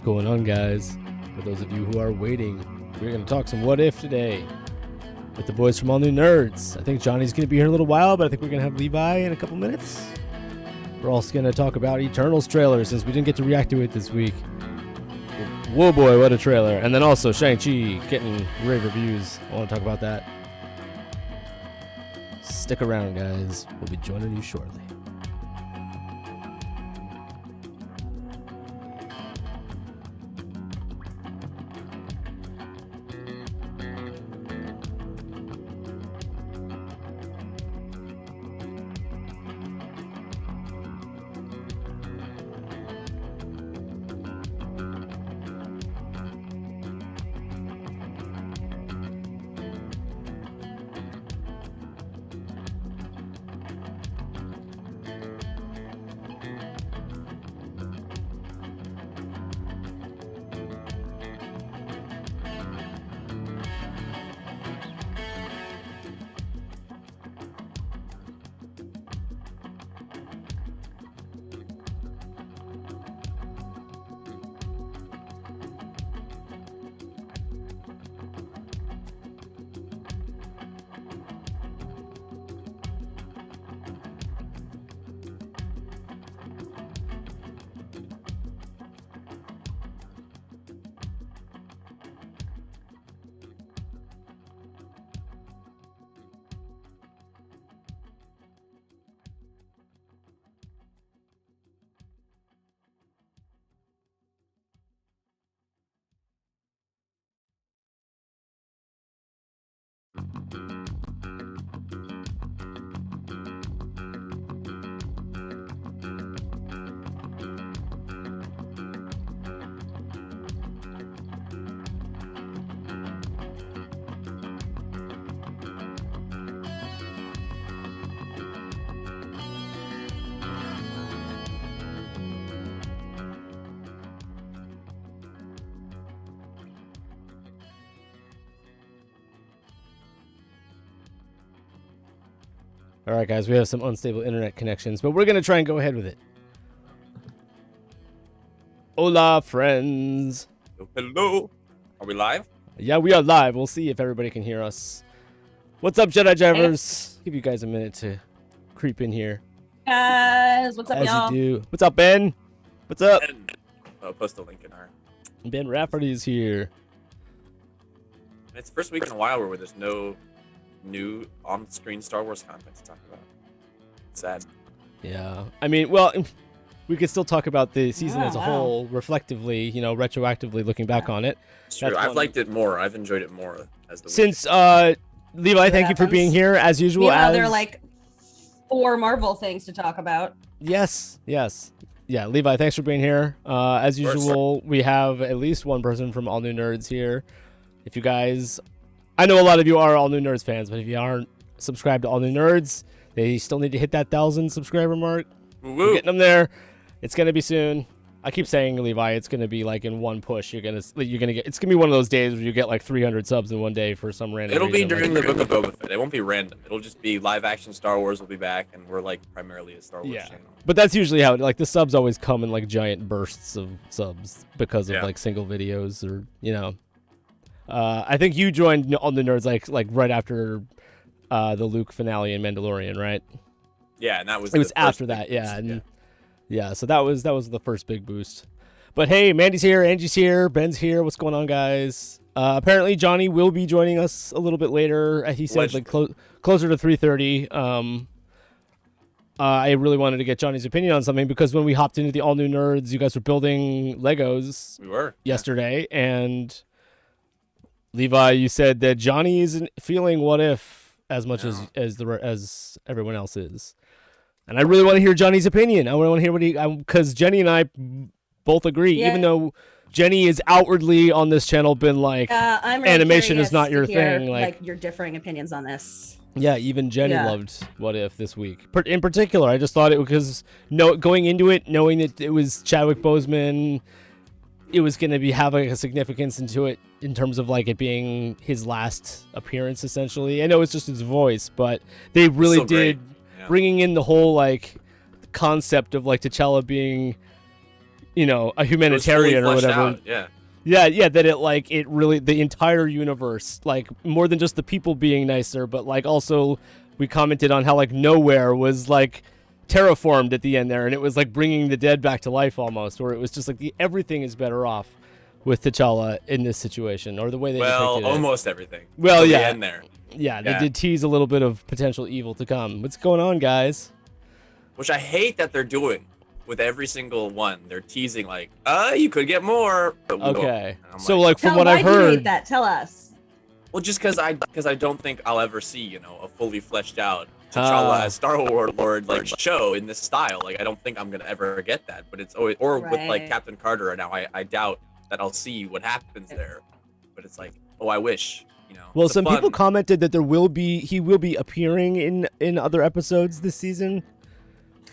What's going on, guys? For those of you who are waiting, we're going to talk some What If today with the boys from All New Nerds. I think Johnny's going to be here in a little while, but I think we're going to have Levi in a couple minutes. We're also going to talk about Eternals trailer since we didn't get to react to it this week. Whoa, boy, what a trailer. And then also Shang-Chi getting rave reviews. I want to talk about that. Stick around, guys. We'll be joining you shortly. All right, guys, we have some unstable internet connections, but we're going to try and go ahead with it. Hola, friends. Hello. Are we live? Yeah, we are live. We'll see if everybody can hear us. What's up, Jedi Jivers? Give you guys a minute to creep in here. Guys, what's up, As y'all? you do. What's up, Ben? What's up? And I'll post a link in our... Ben Rafferty is here. It's the first week in a while where there's no new on-screen Star Wars content to talk about. It's sad. Yeah. I mean, well, we could still talk about the season as a wow. whole, reflectively, you know, retroactively looking back on it. It's true. That's I've one. liked it more. I've enjoyed it more as the week. Since, Levi, thank you for being here, as usual. Meanwhile, there are like 4 Marvel things to talk about. Yes. Yeah, Levi, thanks for being here. As usual, we have at least one person from All New Nerds here. If you guys... I know a lot of you are All New Nerds fans, but if you aren't subscribed to All New Nerds, they still need to hit that 1,000 subscriber mark. We're getting them there. It's gonna be soon. I keep saying, Levi, it's gonna be like in one push. You're gonna get. It's gonna be one of those days where you get like 300 subs in one day for some random. It'll be reason. during the Book of Boba Fett. It won't be random. It'll just be live-action Star Wars will be back, and we're like primarily a Star Wars channel. But that's usually how like the subs always come in like giant bursts of subs because of like single videos or you know. I think you joined All the Nerds like right after the Luke finale in Mandalorian, right? Yeah, and that was. It was after that, yeah, and yeah. So that was the first big boost. But hey, Mandy's here, Angie's here, Ben's here. What's going on, guys? Apparently, Johnny will be joining us a little bit later. He said like closer to 3:30. I really wanted to get Johnny's opinion on something because when we hopped into the All New Nerds, you guys were building Legos. We were yesterday, and Levi, you said that Johnny isn't feeling What If as much as everyone else is, and I really want to hear Johnny's opinion. I want to hear what he because Jenny and I both agree, even though Jenny is outwardly on this channel been like, I'm really animation is not your hear, thing. Like your differing opinions on this. Yeah, even Jenny loved What If this week. In particular, I just thought it because going into it, knowing that it was Chadwick Boseman, it was going to be having a significance into it in terms of like it being his last appearance, essentially. I know it's just his voice, but they really did bringing in the whole like concept of like T'Challa being, you know, a It was fully humanitarian or fleshed whatever. out, yeah. Yeah, that it really, the entire universe, like, more than just the people being nicer, but, like, also we commented on how, like, Nowhere was, like, terraformed at the end there, and it was, like, bringing the dead back to life almost, where it was just, like, everything is better off with T'Challa in this situation, or the way they depicted it. Almost everything. Well, Till the yeah. end there. Yeah, they Yeah. did tease a little bit of potential evil to come. What's going on, guys? Which I hate that they're doing with every single one. They're teasing like, you could get more. But we won't. Okay. And I'm So, like, from Tell what why I've do you hate heard... that? Tell us. well, just because I don't think I'll ever see, you know, a fully fleshed out T'Challa as Star Lord like show in this style. Like, I don't think I'm gonna ever get that. But it's always, or with like Right. Captain Carter now, I doubt that I'll see what happens there. But it's like, oh, I wish, you know. Well, It's a some people fun- commented that he will be appearing in other episodes this season.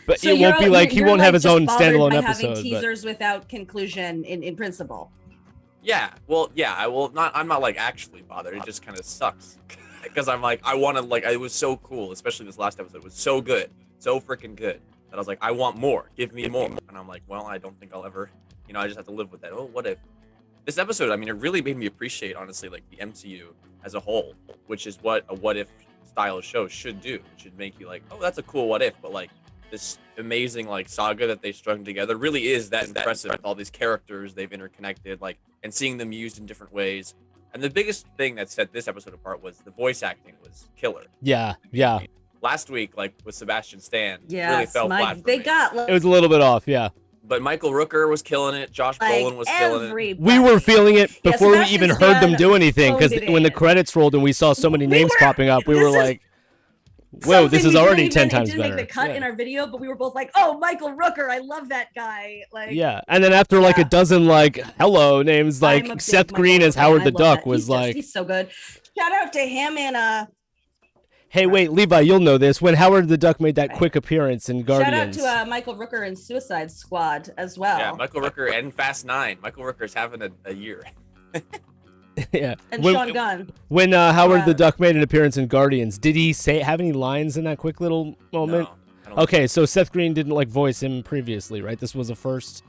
But So it won't be like, he won't have his just own bothered standalone by episode. having teasers without conclusion in principle. Yeah, well, yeah, I'm not like actually bothered. It just kind of sucks because I'm like, I want to, like, it was so cool, especially this last episode. It was so good, so freaking good that I was like, I want more. Give me more. And I'm like, well, I don't think I'll ever, you know, I just have to live with that. Oh, what if this episode? I mean, it really made me appreciate, honestly, like the MCU as a whole, which is what a what if style show should do. It should make you like, oh, that's a cool what if, but like this amazing like saga that they strung together really is that impressive with all these characters they've interconnected, like, and seeing them used in different ways. And the biggest thing that set this episode apart was the voice acting was killer. Yeah. Last week, like with Sebastian Stan, Yeah, really fell flat for they me. got It was a little bit off, yeah. But Michael Rooker was killing it. Josh like Brolin was killing it. everybody. We were feeling it Yeah, before we Sebastian even heard them Stan do anything, because owned it when the in. credits rolled and we saw so many names were- popping up, we this were is like, whoa, this Something is we already didn't 10 even- times it didn't better. make the cut Yeah. in our video, but we were both like, "Oh, Michael Rooker, I love that guy!" Like, Yeah, and then after like a Yeah. dozen like hello names, I'm a like big Seth Michael Green as Rooker fan. Howard I the love Duck that. was like, He's so good. Shout out to him and hey, wait, Levi, you'll know this. When Howard the Duck made that quick appearance in shout out Guardians, to Michael Rooker in Suicide Squad as well. Yeah, Michael Rooker and Fast 9. Michael Rooker's having a year. yeah, and when, Sean Gunn. when Howard the Yeah. Duck made an appearance in Guardians, did he have any lines in that quick little moment? No, I don't Okay, so Seth Green didn't like voice him previously, right? This was a first,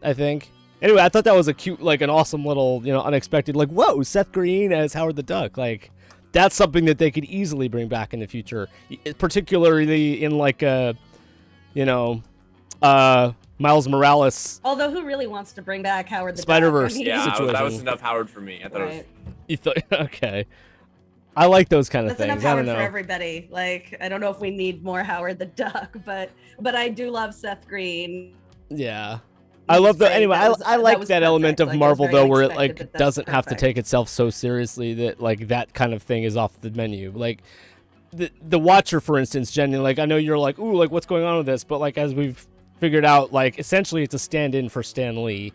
I think. Anyway, I thought that was a cute, like an awesome little, you know, unexpected, like, whoa, Seth Green as Howard the Duck. Like, that's something that they could easily bring back in the future, particularly in like you know, Miles Morales. Although, who really wants to bring back Howard the Spider-Verse. Duck? I mean, Yeah, situation. that was enough Howard for me. I thought right. You thought, okay, I like those kind of That's enough things. I Howard don't for know. everybody. Like, I don't know if we need more Howard the Duck, but I do love Seth Green. Yeah. I love the Great. anime. That was- I that like was that element perfect. of Like, it was Marvel very though, where it unexpected, like but that's doesn't have to perfect. take itself so seriously that like that kind of thing is off the menu. Like the Watcher, for instance, Jenny. Like I know you're like, ooh, like what's going on with this? But like as we've figured out, like essentially it's a stand-in for Stan Lee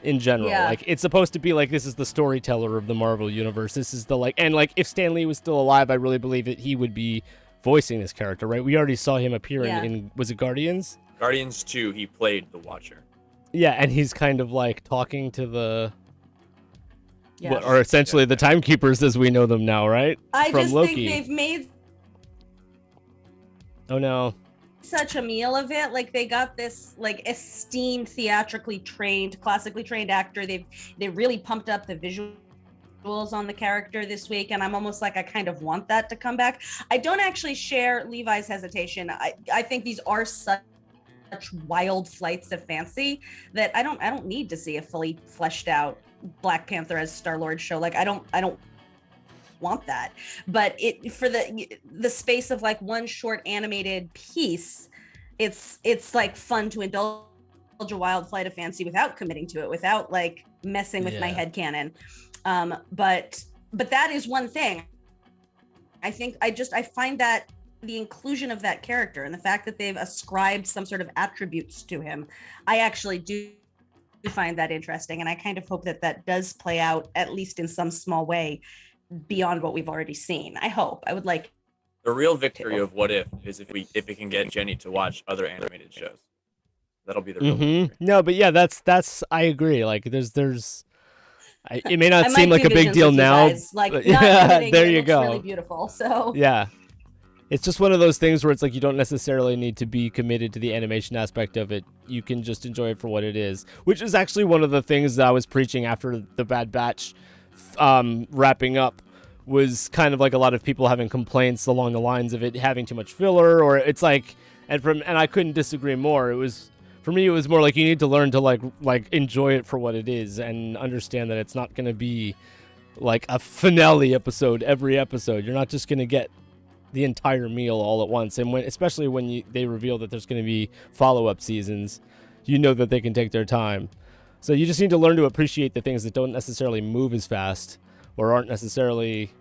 in general. Yeah. Like it's supposed to be like this is the storyteller of the Marvel universe. This is the like, and like if Stan Lee was still alive, I really believe that he would be voicing this character, right? We already saw him appear Yeah. in was it Guardians? Guardians 2, he played the Watcher. Yeah, and he's kind of like talking to the Yeah. what are essentially the timekeepers as we know them now, right? I From just Loki. think they've made Oh no. such a meal of it. Like they got this like esteemed, theatrically trained, classically trained actor. They really pumped up the visuals on the character this week, and I'm almost like I kind of want that to come back. I don't actually share Levi's hesitation. I think these are such wild flights of fancy that I don't need to see a fully fleshed out Black Panther as Star-Lord show. Like I don't want that, but it for the space of like one short animated piece, it's like fun to indulge a wild flight of fancy without committing to it, without like messing with my Yeah. head canon. But that is one thing. I think I find that the inclusion of that character and the fact that they've ascribed some sort of attributes to him, I actually do find that interesting, and I kind of hope that does play out at least in some small way beyond what we've already seen. I hope. I would like. The real victory of What If is if it can get Jenny to watch other animated shows. That'll be the real victory. No, but yeah, that's I agree. Like there's it may not I seem might like do a big visions deal with you now. guys, like but not yeah, committing, there but it you looks go. Really beautiful. So Yeah. it's just one of those things where it's like you don't necessarily need to be committed to the animation aspect of it. You can just enjoy it for what it is, which is actually one of the things that I was preaching after the Bad Batch wrapping up, was kind of like a lot of people having complaints along the lines of it having too much filler, or it's like, and I couldn't disagree more. It was, for me, it was more like you need to learn to like enjoy it for what it is and understand that it's not going to be like a finale episode every episode. You're not just going to get the entire meal all at once, and especially when they reveal that there's going to be follow-up seasons, you know that they can take their time. So you just need to learn to appreciate the things that don't necessarily move as fast or aren't necessarily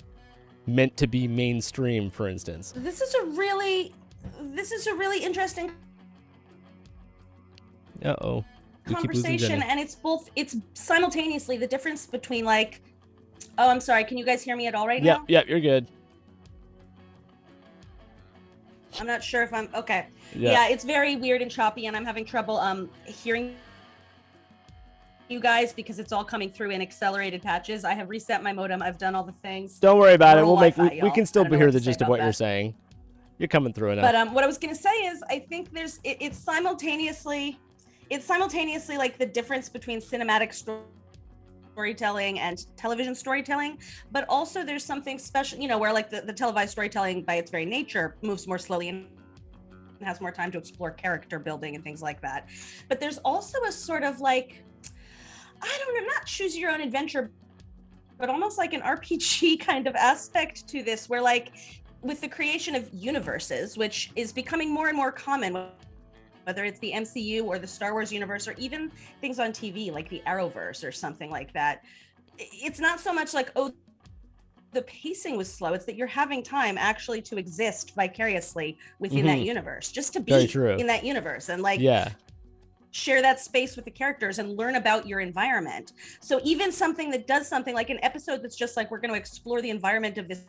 meant to be mainstream, for instance. This is a really interesting conversation, and it's simultaneously the difference between like, oh, I'm sorry, can you guys hear me at all right now? Yeah, you're good. I'm not sure if I'm okay. Yeah, it's very weird and choppy, and I'm having trouble hearing you guys because it's all coming through in accelerated patches. I have reset my modem. I've done all the things. Don't worry about it. We can still hear hear the gist of what you're saying. You're coming through enough. But what I was gonna say is, I think it's simultaneously like the difference between cinematic storytelling and television storytelling, but also there's something special, where like the televised storytelling by its very nature moves more slowly and has more time to explore character building and things like that. But there's also a sort of like, I don't know, not choose your own adventure, but almost like an RPG kind of aspect to this, where like with the creation of universes, which is becoming more and more common, whether it's the MCU or the Star Wars universe, or even things on TV like the Arrowverse or something like that. It's not so much like, oh, the pacing was slow. It's that you're having time actually to exist vicariously within that universe, just to be in that universe and like share that space with the characters and learn about your environment. So even something that does something like an episode that's just like, we're going to explore the environment of this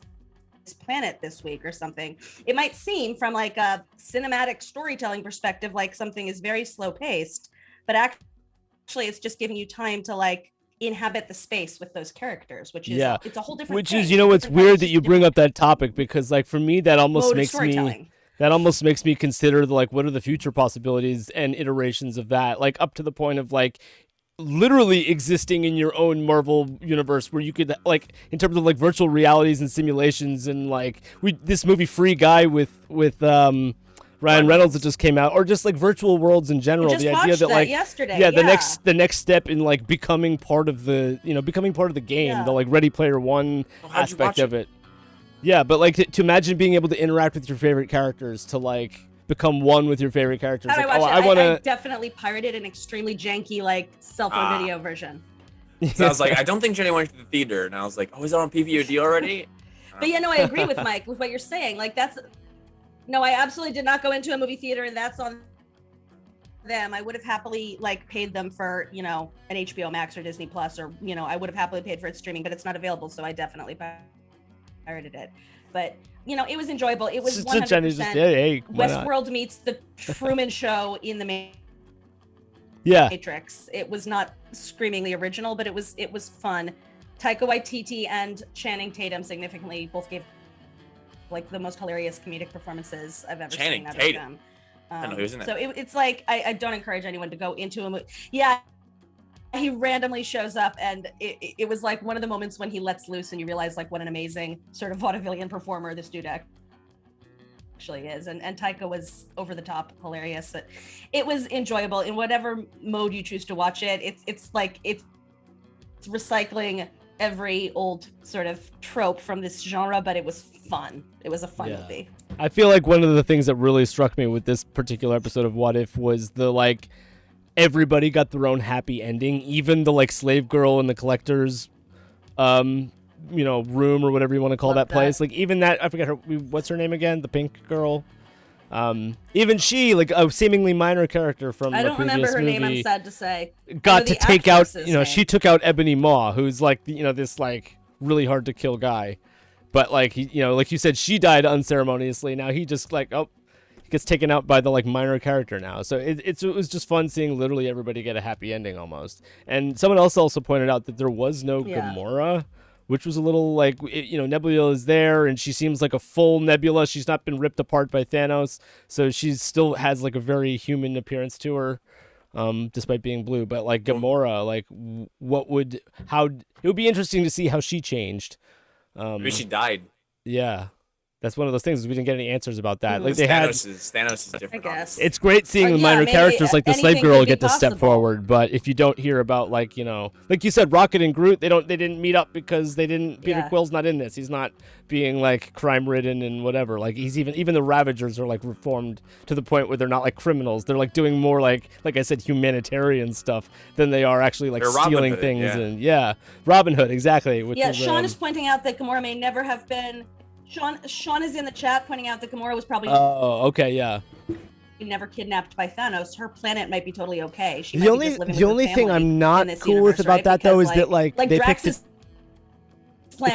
planet this week or something, it might seem from like a cinematic storytelling perspective like something is very slow paced, but actually it's just giving you time to like inhabit the space with those characters, which is it's a whole different thing. Is, it's weird that you bring up that topic, because like for me that almost makes me consider like what are the future possibilities and iterations of that, like up to the point of like literally existing in your own Marvel universe, where you could like, in terms of like virtual realities and simulations, and like this movie Free Guy with Ryan Reynolds that just came out, or just like virtual worlds in general. The idea that like yesterday, the next step in like becoming part of the game, the like Ready Player One aspect of it. Yeah, but like to imagine being able to interact with your favorite characters, to like become one with your favorite characters. Like, I definitely pirated an extremely janky like cell phone video version. So I was like, I don't think Jenny went to the theater, and I was like, oh, is that on PVOD already? But I agree with Mike with what you're saying. Like I absolutely did not go into a movie theater, and that's on them. I would have happily like paid them for an HBO Max or Disney Plus, or I would have happily paid for its streaming, but it's not available, so I definitely pirated it. But it was enjoyable. It was 100% Westworld meets the Truman Show in the Matrix. It was not screamingly original, but it was fun. Taika Waititi and Channing Tatum significantly both gave like the most hilarious comedic performances I've ever seen out of them. I know he was in it. So it's like I don't encourage anyone to go into a movie. Yeah. He randomly shows up, and it was like one of the moments when he lets loose and you realize like what an amazing sort of vaudevillian performer this dude actually is. And Taika was over the top hilarious. It was enjoyable in whatever mode you choose to watch it. It's recycling every old sort of trope from this genre, but it was fun. It was a fun movie. I feel like one of the things that really struck me with this particular episode of What If was the like, everybody got their own happy ending, even the like slave girl in the collector's room, or whatever you want to call that place. Like even that, I forget what's her name again, the pink girl. Even she, like a seemingly minor character from the previous movie, I don't remember her name, I'm sad to say, got to take out she took out Ebony Maw, who's like this like really hard to kill guy, but like like you said, she died unceremoniously. Now he just like gets taken out by the like minor character now. So it was just fun seeing literally everybody get a happy ending almost. And someone else also pointed out that there was no Gamora, which was a little like, Nebula is there and she seems like a full Nebula. She's not been ripped apart by Thanos, so she still has like a very human appearance to her, despite being blue. But like Gamora, like it would be interesting to see how she changed. Maybe she died. Yeah. That's one of those things. We didn't get any answers about that. Like Thanos is different. I guess. It's great seeing the minor characters like the Slave Girl get to step forward, but if you don't hear about like you said, Rocket and Groot, they didn't meet up because Peter Quill's not in this. He's not being like crime ridden and whatever. Like he's even the Ravagers are like reformed to the point where they're not like criminals. They're like doing more like I said, humanitarian stuff than they are actually like stealing things and Robin Hood, exactly. Sean is pointing out that Gamora may never have been. Sean is in the chat pointing out that Gamora was probably never kidnapped by Thanos. Her planet might be totally okay. She might be just living with her only thing I'm not cool with about that though is that like they picked it's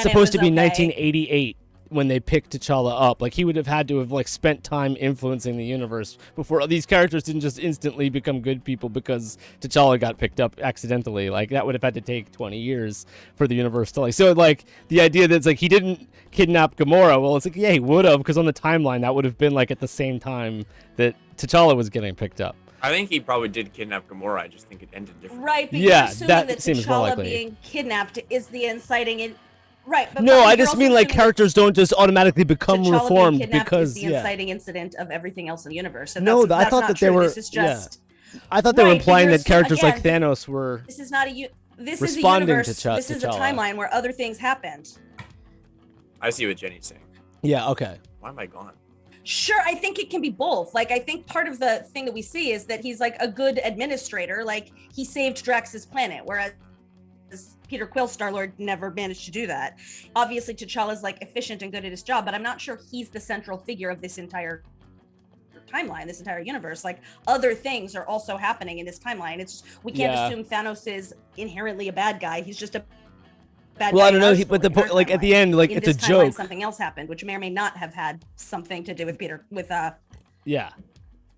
supposed to be 1988 when they picked T'Challa up. Like he would have had to have like spent time influencing the universe before these characters didn't just instantly become good people because T'Challa got picked up accidentally. Like that would have had to take 20 years for the universe to like. So like the idea that it's like he didn't kidnap Gamora. Well, it's like he would have, because on the timeline that would have been like at the same time that T'Challa was getting picked up. I think he probably did kidnap Gamora. I just think it ended differently. Right. But you're assuming that seems more T'Challa likely. being kidnapped is the inciting. Right. But no, I just mean like characters don't just automatically become reformed because is the inciting incident of everything else in the universe. And no, that's I thought that they were. This is just. I thought they were implying that characters like Thanos were. This is not a. This is a responding universe. to This is a timeline where other things happened. I see what Jenny's saying. Yeah. Okay. Why am I gone? Sure, I think it can be both. Like, I think part of the thing that we see is that he's like a good administrator. Like, he saved Drax's planet, whereas Peter Quill, Star-Lord, never managed to do that. Obviously, T'Challa's like efficient and good at his job, but I'm not sure he's the central figure of this entire timeline, this entire universe. Like, other things are also happening in this timeline. It's just, we can't assume Thanos is inherently a bad guy. He's just a bad guy. I don't know, but the point, like at the end, like it's a joke. Something else happened, which may or may not have had something to do with Yeah.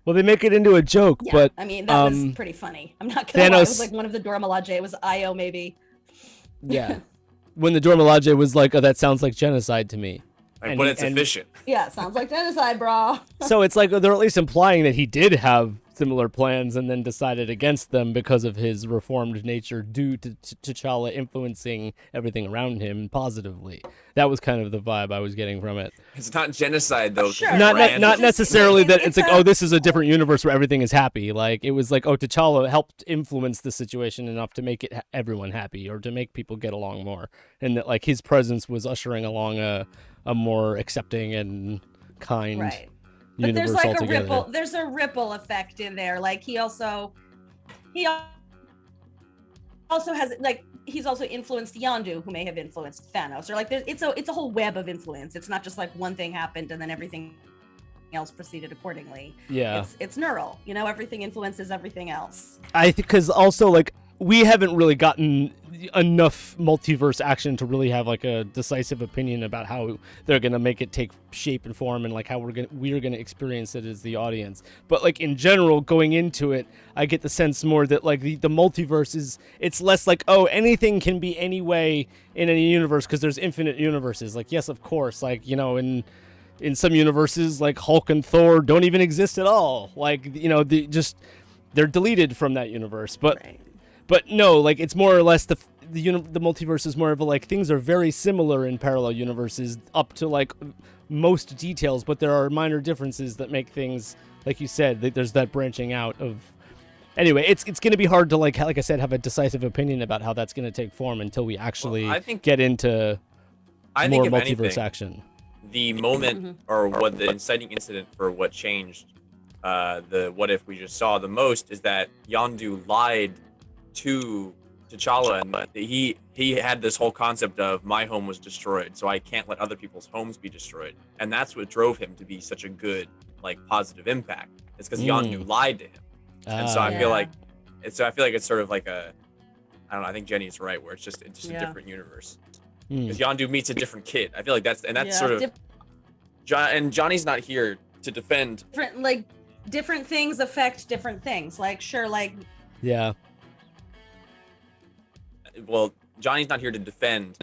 Well, they make it into a joke, but I mean that was pretty funny. I'm not gonna lie. It was like one of the Dora Milaje. It was Io maybe. Yeah. When the Dora Milaje was like, "Oh, that sounds like genocide to me." But it's efficient. Yeah, it sounds like genocide, bro. So it's like they're at least implying that he did have similar plans and then decided against them because of his reformed nature due to T'Challa influencing everything around him positively. That was kind of the vibe I was getting from it. It's not genocide though. Sure. Not necessarily that it's like, oh, this is a different universe where everything is happy. Like it was like, oh, T'Challa helped influence the situation enough to make it everyone happy or to make people get along more, and that like his presence was ushering along a more accepting and kind But there's like altogether. there's a ripple effect in there. Like he also has like he's also influenced Yondu, who may have influenced Thanos, or like it's a whole web of influence. It's not just like one thing happened and then everything else proceeded accordingly. Yeah, it's neural. Everything influences everything else. I think because also like we haven't really gotten enough multiverse action to really have like a decisive opinion about how they're gonna make it take shape and form and like how we're gonna experience it as the audience. But like in general, going into it, I get the sense more that like the multiverse it's less like, oh, anything can be any way in any universe because there's infinite universes. Like yes, of course, like in some universes like Hulk and Thor don't even exist at all. Like they're deleted from that universe. But no, like it's more or less the multiverse is more of a like things are very similar in parallel universes up to like most details, but there are minor differences that make things, like you said, there's that branching out of. Anyway, it's going to be hard to like I said, have a decisive opinion about how that's going to take form until we actually get into more multiverse action. The moment or what the inciting incident for what changed the what if we just saw the most is that Yondu lied to T'Challa, and he had this whole concept of my home was destroyed, so I can't let other people's homes be destroyed, and that's what drove him to be such a good, like, positive impact. It's because Yondu lied to him, and so I feel like it's sort of like a, I don't know. I think Jenny's right, where it's just a different universe because Yondu meets a different kid. I feel like that's sort of, and Johnny's not here to defend. Different things affect different things. Like sure, like yeah. Well, Johnny's not here to defend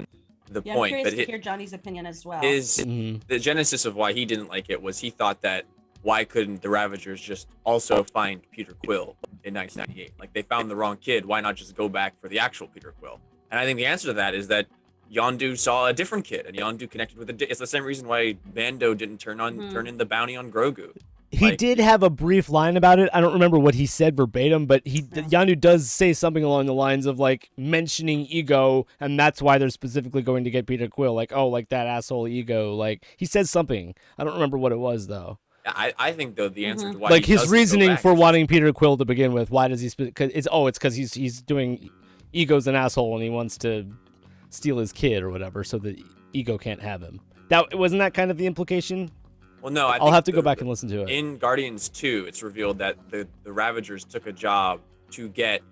the Yeah, I'm point. curious But to hear Johnny's opinion as well. the genesis of why he didn't like it was he thought that why couldn't the Ravagers just also find Peter Quill in 1998? Like they found the wrong kid. Why not just go back for the actual Peter Quill? And I think the answer to that is that Yondu saw a different kid, and Yondu connected with it's the same reason why Mando didn't turn in the bounty on Grogu. He did have a brief line about it. I don't remember what he said verbatim, but Yondu does say something along the lines of like mentioning Ego, and that's why they're specifically going to get Peter Quill. Like, oh, like that asshole Ego. Like he says something. I don't remember what it was though. I think though the answer to why like he his doesn't go reasoning back for is wanting Peter Quill to begin with. Why does he? It's because he's doing Ego's an asshole and he wants to steal his kid or whatever, so that Ego can't have him. That wasn't that kind of the implication. Well, no, I'll have to go back and listen to it. In Guardians 2, it's revealed that the Ravagers took a job to get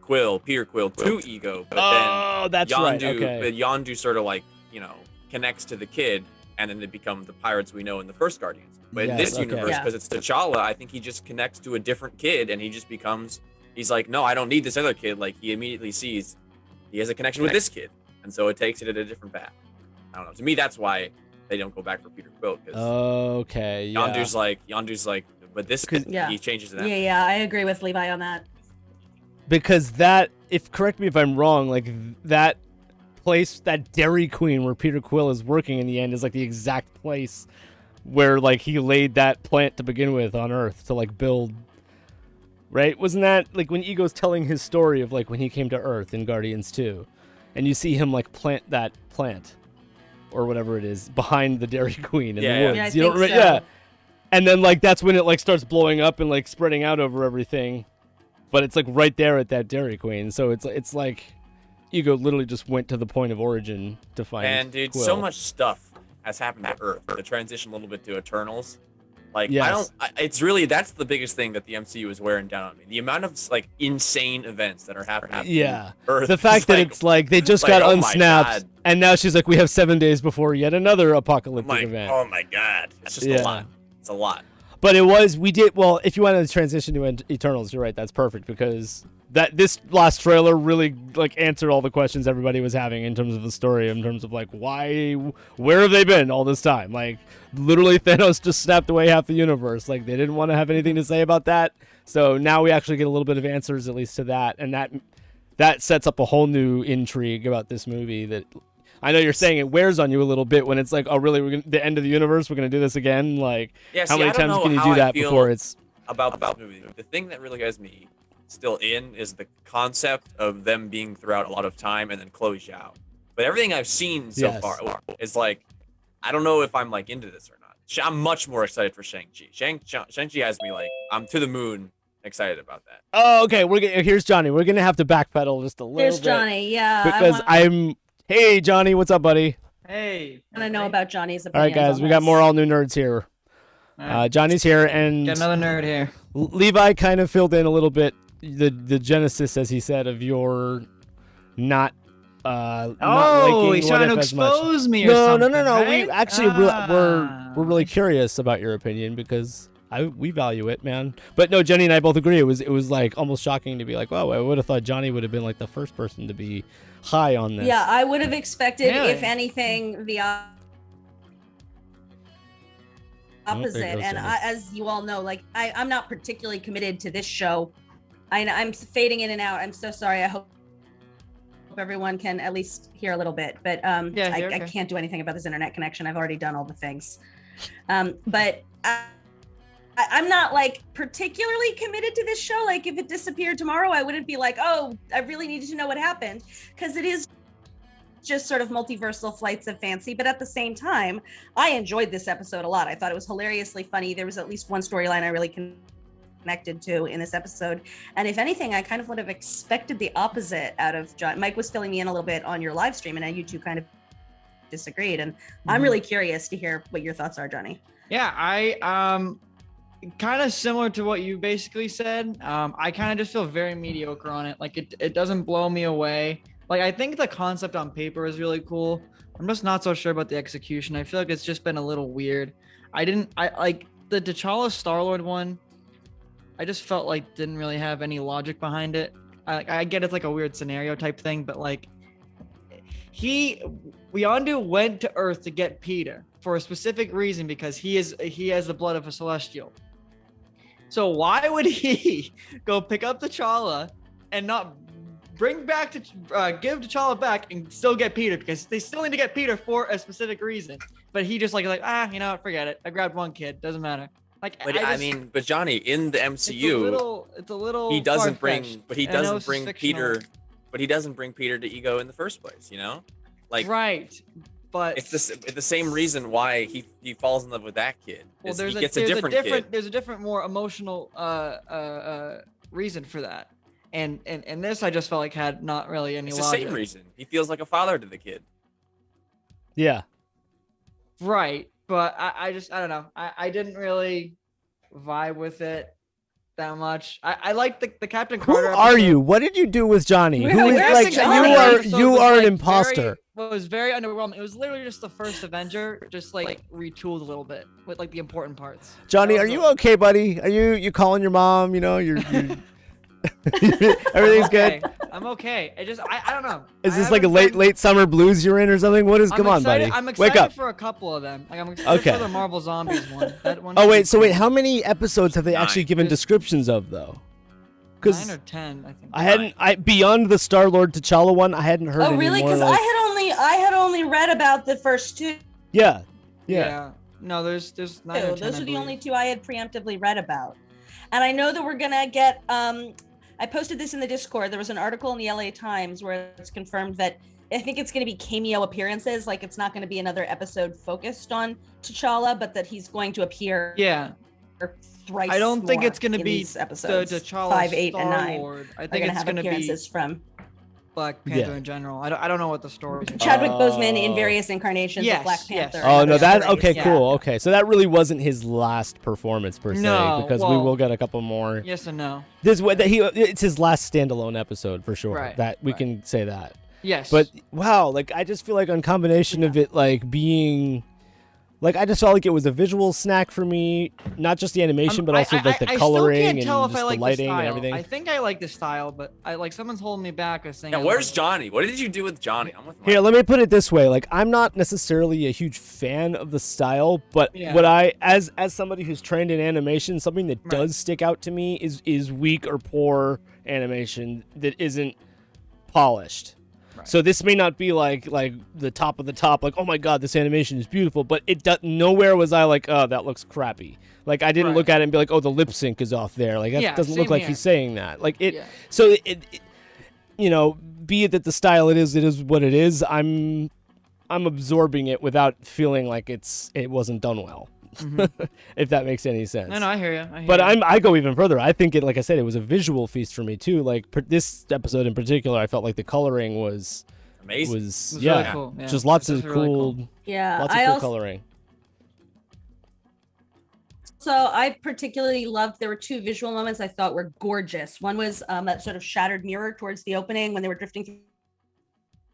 Peter Quill to Ego, but then that's Yondu, right. Okay. but Yondu sort of like, connects to the kid, and then they become the pirates we know in the first Guardians. But in this universe, because it's T'Challa, I think he just connects to a different kid, and he just he's like, no, I don't need this other kid. Like he immediately sees he has a connection with this kid, and so it takes it at a different path. I don't know. To me, that's why they don't go back for Peter Quill. Okay. Yeah. Yondu's like, but this kid, he changes that. Yeah, I agree with Levi on that. Because correct me if I'm wrong, like that place, that Dairy Queen where Peter Quill is working in the end is like the exact place where like he laid that plant to begin with on Earth to like build. Right? Wasn't that like when Ego's telling his story of like when he came to Earth in Guardians 2, and you see him like plant that plant or whatever it is behind the Dairy Queen in the woods. Yeah, I you don't think so. Yeah. And then like that's when it like starts blowing up and like spreading out over everything. But it's like right there at that Dairy Queen. So it's like Ego literally just went to the point of origin to find And dude, Quill. so much stuff has happened to Earth. The transition a little bit to Eternals. Like it's really that's the biggest thing that the MCU is wearing down on me. The amount of like insane events that are happening. Yeah. Earth the fact that it's like they just got unsnapped and now she's like, we have 7 days before yet another apocalyptic event. Oh my god. It's just a lot. It's a lot. But if you wanted to transition to Eternals, you're right, that's perfect because this last trailer really like answered all the questions everybody was having in terms of the story, in terms of like where have they been all this time? Like literally Thanos just snapped away half the universe. Like they didn't want to have anything to say about that. So now we actually get a little bit of answers at least to that, and that sets up a whole new intrigue about this movie that I know you're saying it wears on you a little bit when it's like, oh really, the end of the universe, we're gonna do this again? Like how many times can you do that before it's about this movie? The thing that really has me still in is the concept of them being throughout a lot of time and then Chloe Zhao. But everything I've seen so far is like, I don't know if I'm like into this or not. I'm much more excited for Shang-Chi. Shang-Chi has me like, I'm to the moon excited about that. Oh, okay. Here's Johnny. We're gonna have to backpedal just a little bit. Here's Johnny, yeah. Because hey Johnny, what's up, buddy? Hey. I want to know about Johnny's opinion. All right, guys, we got more all new nerds here. Johnny's here, and got another nerd here. Levi kind of filled in a little bit the genesis, as he said, of your not he's trying to expose me or something. No. Right? We actually we're really curious about your opinion because we value it, man. But no, Jenny and I both agree. It was like almost shocking to be like, wow, I would have thought Johnny would have been like the first person to be high on this. Yeah, I would have expected, if anything, the opposite. And as you all know, like I'm not particularly committed to this show. I'm fading in and out. I'm so sorry. I hope everyone can at least hear a little bit, but I can't do anything about this internet connection. I've already done all the things. But I'm not like particularly committed to this show. Like if it disappeared tomorrow, I wouldn't be like, oh, I really needed to know what happened, because it is just sort of multiversal flights of fancy. But at the same time, I enjoyed this episode a lot. I thought it was hilariously funny. There was at least one storyline I really connected to in this episode, and if anything, I kind of would have expected the opposite out of John. Mike was filling me in a little bit on your live stream, and you two kind of disagreed, and I'm really curious to hear what your thoughts are, Johnny. Yeah, I kind of similar to what you basically said. I kind of just feel very mediocre on it. Like it doesn't blow me away. Like I think the concept on paper is really cool. I'm just not so sure about the execution. I feel like it's just been a little weird. I like the T'Challa Star-Lord one. I just felt like didn't really have any logic behind it. I get it's like a weird scenario type thing, but like Yondu went to Earth to get Peter for a specific reason because he has the blood of a Celestial. So why would he go pick up T'Challa and not bring back to give T'Challa back and still get Peter, because they still need to get Peter for a specific reason? But he just like you know what, forget it. I grabbed one kid, doesn't matter. Like, But I mean, but Johnny, in the MCU, it's a little he doesn't far-fetched. bring, but he I know doesn't it's bring fictional. Peter, but he doesn't bring Peter to Ego in the first place. You know, like Right, but it's the same reason why he falls in love with that kid. well, is there's he a gets a different kid. there's a different, more emotional reason for that. And this I just felt like had not really any It's the logic. same reason. He feels like a father to the kid. Yeah. Right, but I don't know. I didn't really vibe with it that much. I like the Captain Who Carter are episode. you? What did you do with Johnny? Where- Who is where's like Johnny? you Was, are an like, imposter. was very underwhelming. It was literally just the first Avenger, just like retooled a little bit with like the important parts. Johnny, That are was you all. okay, buddy? Are you calling your mom? You know, you're everything's good. I'm okay. I don't know. Is I this like a haven't been- late summer blues you're in or something? What is? I'm Come on, excited- buddy. I'm excited Wake up. for a couple of them. Like I'm excited Okay. for the Marvel Zombies one. That one. Oh should wait, be so wait, cool. how many episodes have they actually Nine. given There's- descriptions of though? 9 Because or 10, I think. I hadn't, beyond the Star Lord T'Challa one, I hadn't heard. Oh, any really? more, Because like, I had only read about the first two. yeah. No, there's 9 or 10, Those I are the only believe. two I had preemptively read about. And I know that we're gonna get I posted this in the Discord. There was an article in the LA Times where it's confirmed that I think it's gonna be cameo appearances, like it's not gonna be another episode focused on T'Challa, but that he's going to appear Yeah, thrice. I don't think more it's gonna in be these the episodes. T'Challa 5, 8, and 9 Star-Lord. I are think gonna it's have gonna be appearances from Black Panther Yeah. in general. I don't know what the story is. Chadwick Oh. Boseman in various incarnations Yes, of Black yes. Panther. Oh and no, other that stories. okay, Yeah. cool. Okay, so that really wasn't his last performance per se, No, because we well- will get a couple more. Yes and no. This way that it's his last standalone episode for sure. Right, That we right. can say that. Yes, But wow, like I just feel like on combination of it like being like I just felt like it was a visual snack for me, not just the animation, but also like the I coloring still can't and tell if just I the like lighting the and style. everything. I think I like the style, but I like someone's holding me back as saying. Now, I where's love it. Johnny? What did you do with Johnny? I'm with Here, Mike. let me put it this way. Like I'm not necessarily a huge fan of the style, but Yeah. what I as somebody who's trained in animation, something that Right. does stick out to me is weak or poor animation that isn't polished. Right. So this may not be like the top of the top, like oh my god, this animation is beautiful, but it does nowhere was I like, oh that looks crappy. Like I didn't Right. look at it and be like, oh the lip sync is off there. Like that Yeah, doesn't look same like here. he's saying that. Like it. Yeah. So it you know, be it that the style it is what it is. I'm absorbing it without feeling like it wasn't done well. Mhm. If that makes any sense. No, I hear you. But I go even further. I think it, like I said, it was a visual feast for me too. Like this episode in particular, I felt like the coloring was Amazing. It was yeah, really cool. Yeah, just lots it was of really cool, Yeah, lots of I cool also coloring. I particularly loved, there were two visual moments I thought were gorgeous. One was that sort of shattered mirror towards the opening when they were drifting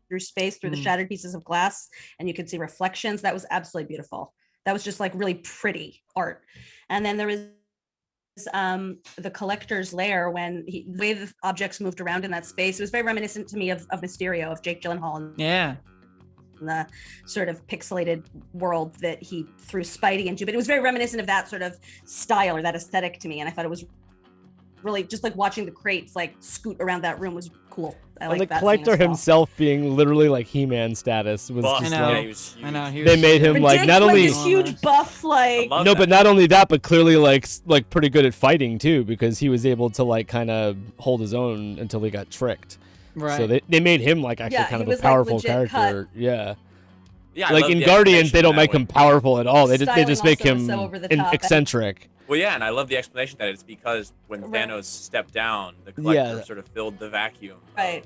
through space through the Mm. shattered pieces of glass and you could see reflections. That was absolutely beautiful. That was just like really pretty art. And then there was the collector's lair when the way the objects moved around in that space. It was very reminiscent to me of Mysterio, of Jake Gyllenhaal and Yeah. the sort of pixelated world that he threw Spidey into, but it was very reminiscent of that sort of style or that aesthetic to me. And I thought it was really just like watching the crates like scoot around that room was cool. I And like the that scene collector as well. himself being literally like He-Man status was Buff. just I know. Yeah, like he was huge. I know. He they was made him huge. like not only this huge buff like I love no, that. but not only that, but clearly like pretty good at fighting too, because he was able to like kind of hold his own until he got tricked. Right. So they made him like actually Yeah, kind he of a was, like, powerful legit character. Yeah. Yeah, I Like love in the Guardians, explanation they don't that make him went- powerful at all. They Styling just make also was him so over the top. eccentric. Well, yeah, and I love the explanation that it's because when Right. Thanos stepped down, the collector Yeah. sort of filled the vacuum Right.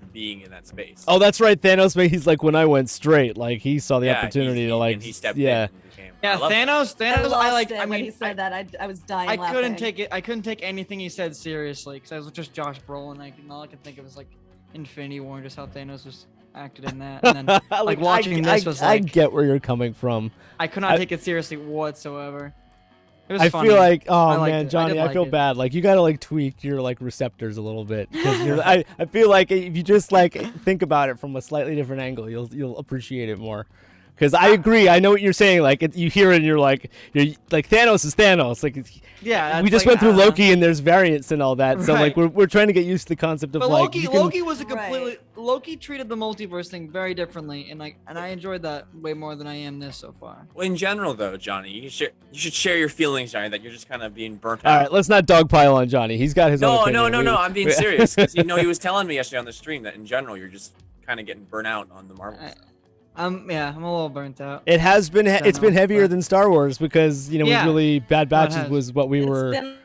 of being in that space. Oh, that's right, Thanos. But he's like when I went straight, like he saw the Yeah, opportunity to and like he stepped yeah. in and became. Yeah, I love that. Thanos. I Thanos. lost I like. it I when he mean, said that. I was dying. I couldn't laughing. take it. I couldn't take anything he said seriously because I was just Josh Brolin. All I could think of was like Infinity War and just how Thanos was acted in that. And then like watching this was I like get where you're coming from. I could not I- take it seriously whatsoever. It was I funny. feel like, I oh liked man, it. I Johnny, did I like feel it. bad. Like you gotta like tweak your like receptors a little bit because I feel like if you just like think about it from a slightly different angle, you'll appreciate it more. Because I agree, I know what you're saying. Like you hear it, and you're like Thanos is Thanos. Like Yeah, we that's just like, went through I don't know. Loki, and there's variants and all that. So like Right. we're trying to get used to the concept of But like Loki, you can- Loki was a completely Right. Loki treated the multiverse thing very differently, and I enjoyed that way more than I am this so far. Well, in general, though, Johnny, you should share your feelings, Johnny, that you're just kind of being burnt All out. right, let's not dogpile on Johnny. He's got his own No, opinion. no, no, no. I'm being we- serious. Because he was telling me yesterday on the stream that in general you're just kind of getting burnt out on the Marvel. I- I'm a little burnt out. It has been it's been General, heavier but- than Star Wars because Yeah. we really Bad No, it Batches has. was what we It's were. been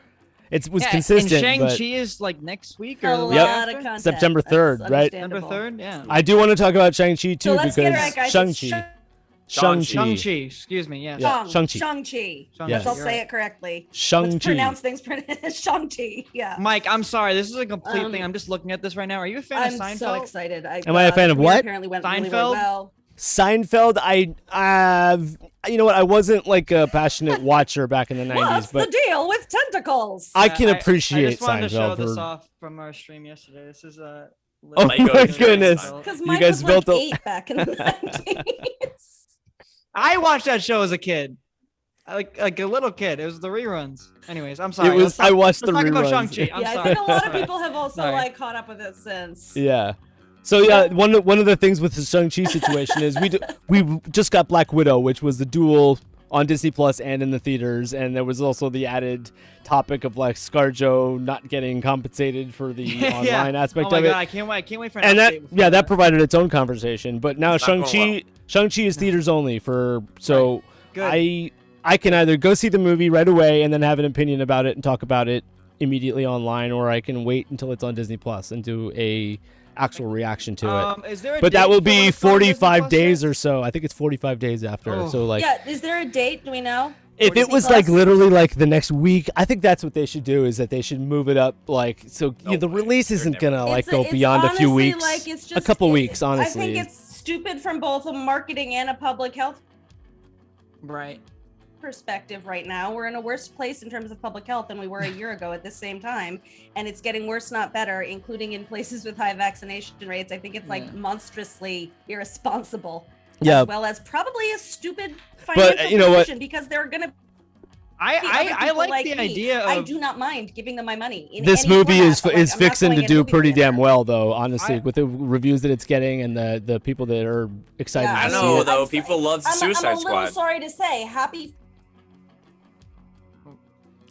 It was Yeah, consistent, And but Shang-Chi is like next week a or the lot week Yep. of after? content. September That's 3rd, right? September understandable. 3rd, yeah. I do want to talk about Shang-Chi too So let's get it because right, guys. Shang-Chi. Shang-Chi. Shang-Chi, excuse me, yes. Yeah. Shang-Chi. Shang-Chi. Shang-Chi, Yes. I'll you're say right. it correctly. Let's Shang-Chi. pronounce things Shang-Chi. Yeah. Mike, I'm sorry. This is a complete Um, thing. I'm just looking at this right now. Are you a fan I'm of Seinfeld? so excited. Am I a fan the of premiere what? Apparently went really, really Seinfeld? well. Seinfeld, you know what? I wasn't like a passionate watcher back in the 90s, What's but the deal with tentacles? I can I appreciate just wanted to show Seinfeld this for. off from our stream yesterday. This is Oh my my goodness. goodness! Because You Mike guys was like built a- 8 back in the 90s. I watched that show as a kid, like a little kid. It was the reruns. Anyways, I'm sorry. It was. I watched Let's the talk about reruns. Shang-Chi. I'm Yeah, I sorry. think a lot of people have also Sorry. like caught up with it since. Yeah. So yeah, one of the things with the Shang-Chi situation is we just got Black Widow, which was the duel on Disney Plus and in the theaters, and there was also the added topic of like ScarJo not getting compensated for the online aspect Oh my of god, it. I can't wait. I can't wait for an And that update before that provided its own conversation. But now It's not going Shang-Chi is theaters only so Good. I can either go see the movie right away and then have an opinion about it and talk about it immediately online, or I can wait until it's on Disney Plus and do a actual reaction to it. Is there a But that date will for when be it's going to Disney 45 Plus days yet? or so. I think it's 45 days after. Oh. So like Yeah, is there a date? Do we know? if For it Disney was Plus? like literally like the next week, I think that's what they should do, is that they should move it up like so No the way. release They're isn't never- gonna like It's- go it's beyond a few honestly, weeks. like, it's a just- couple it- weeks, I honestly. think it's stupid from both a marketing and a public health Right. perspective right now. We're in a worse place in terms of public health than we were a year ago at this same time, and it's getting worse, not better, including in places with high vaccination rates. I think it's like Yeah. monstrously irresponsible, Yeah. as well as probably a stupid financial you know what? decision, because they're gonna be other I people like the me. idea of I do not mind giving them my money. In This any movie format, but, like, is I'm not fixing going to in do movie pretty theater. damn well, though. Honestly, I- with the reviews that it's getting and the people that are excited Yeah, I to see know it. though. I'm People sorry. love I'm Suicide a little Squad. sorry to say, happy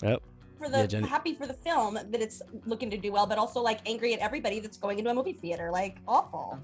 Yep. for Yeah, the Jenny. happy for the film that it's looking to do well, but also like angry at everybody that's going into a movie theater, like awful.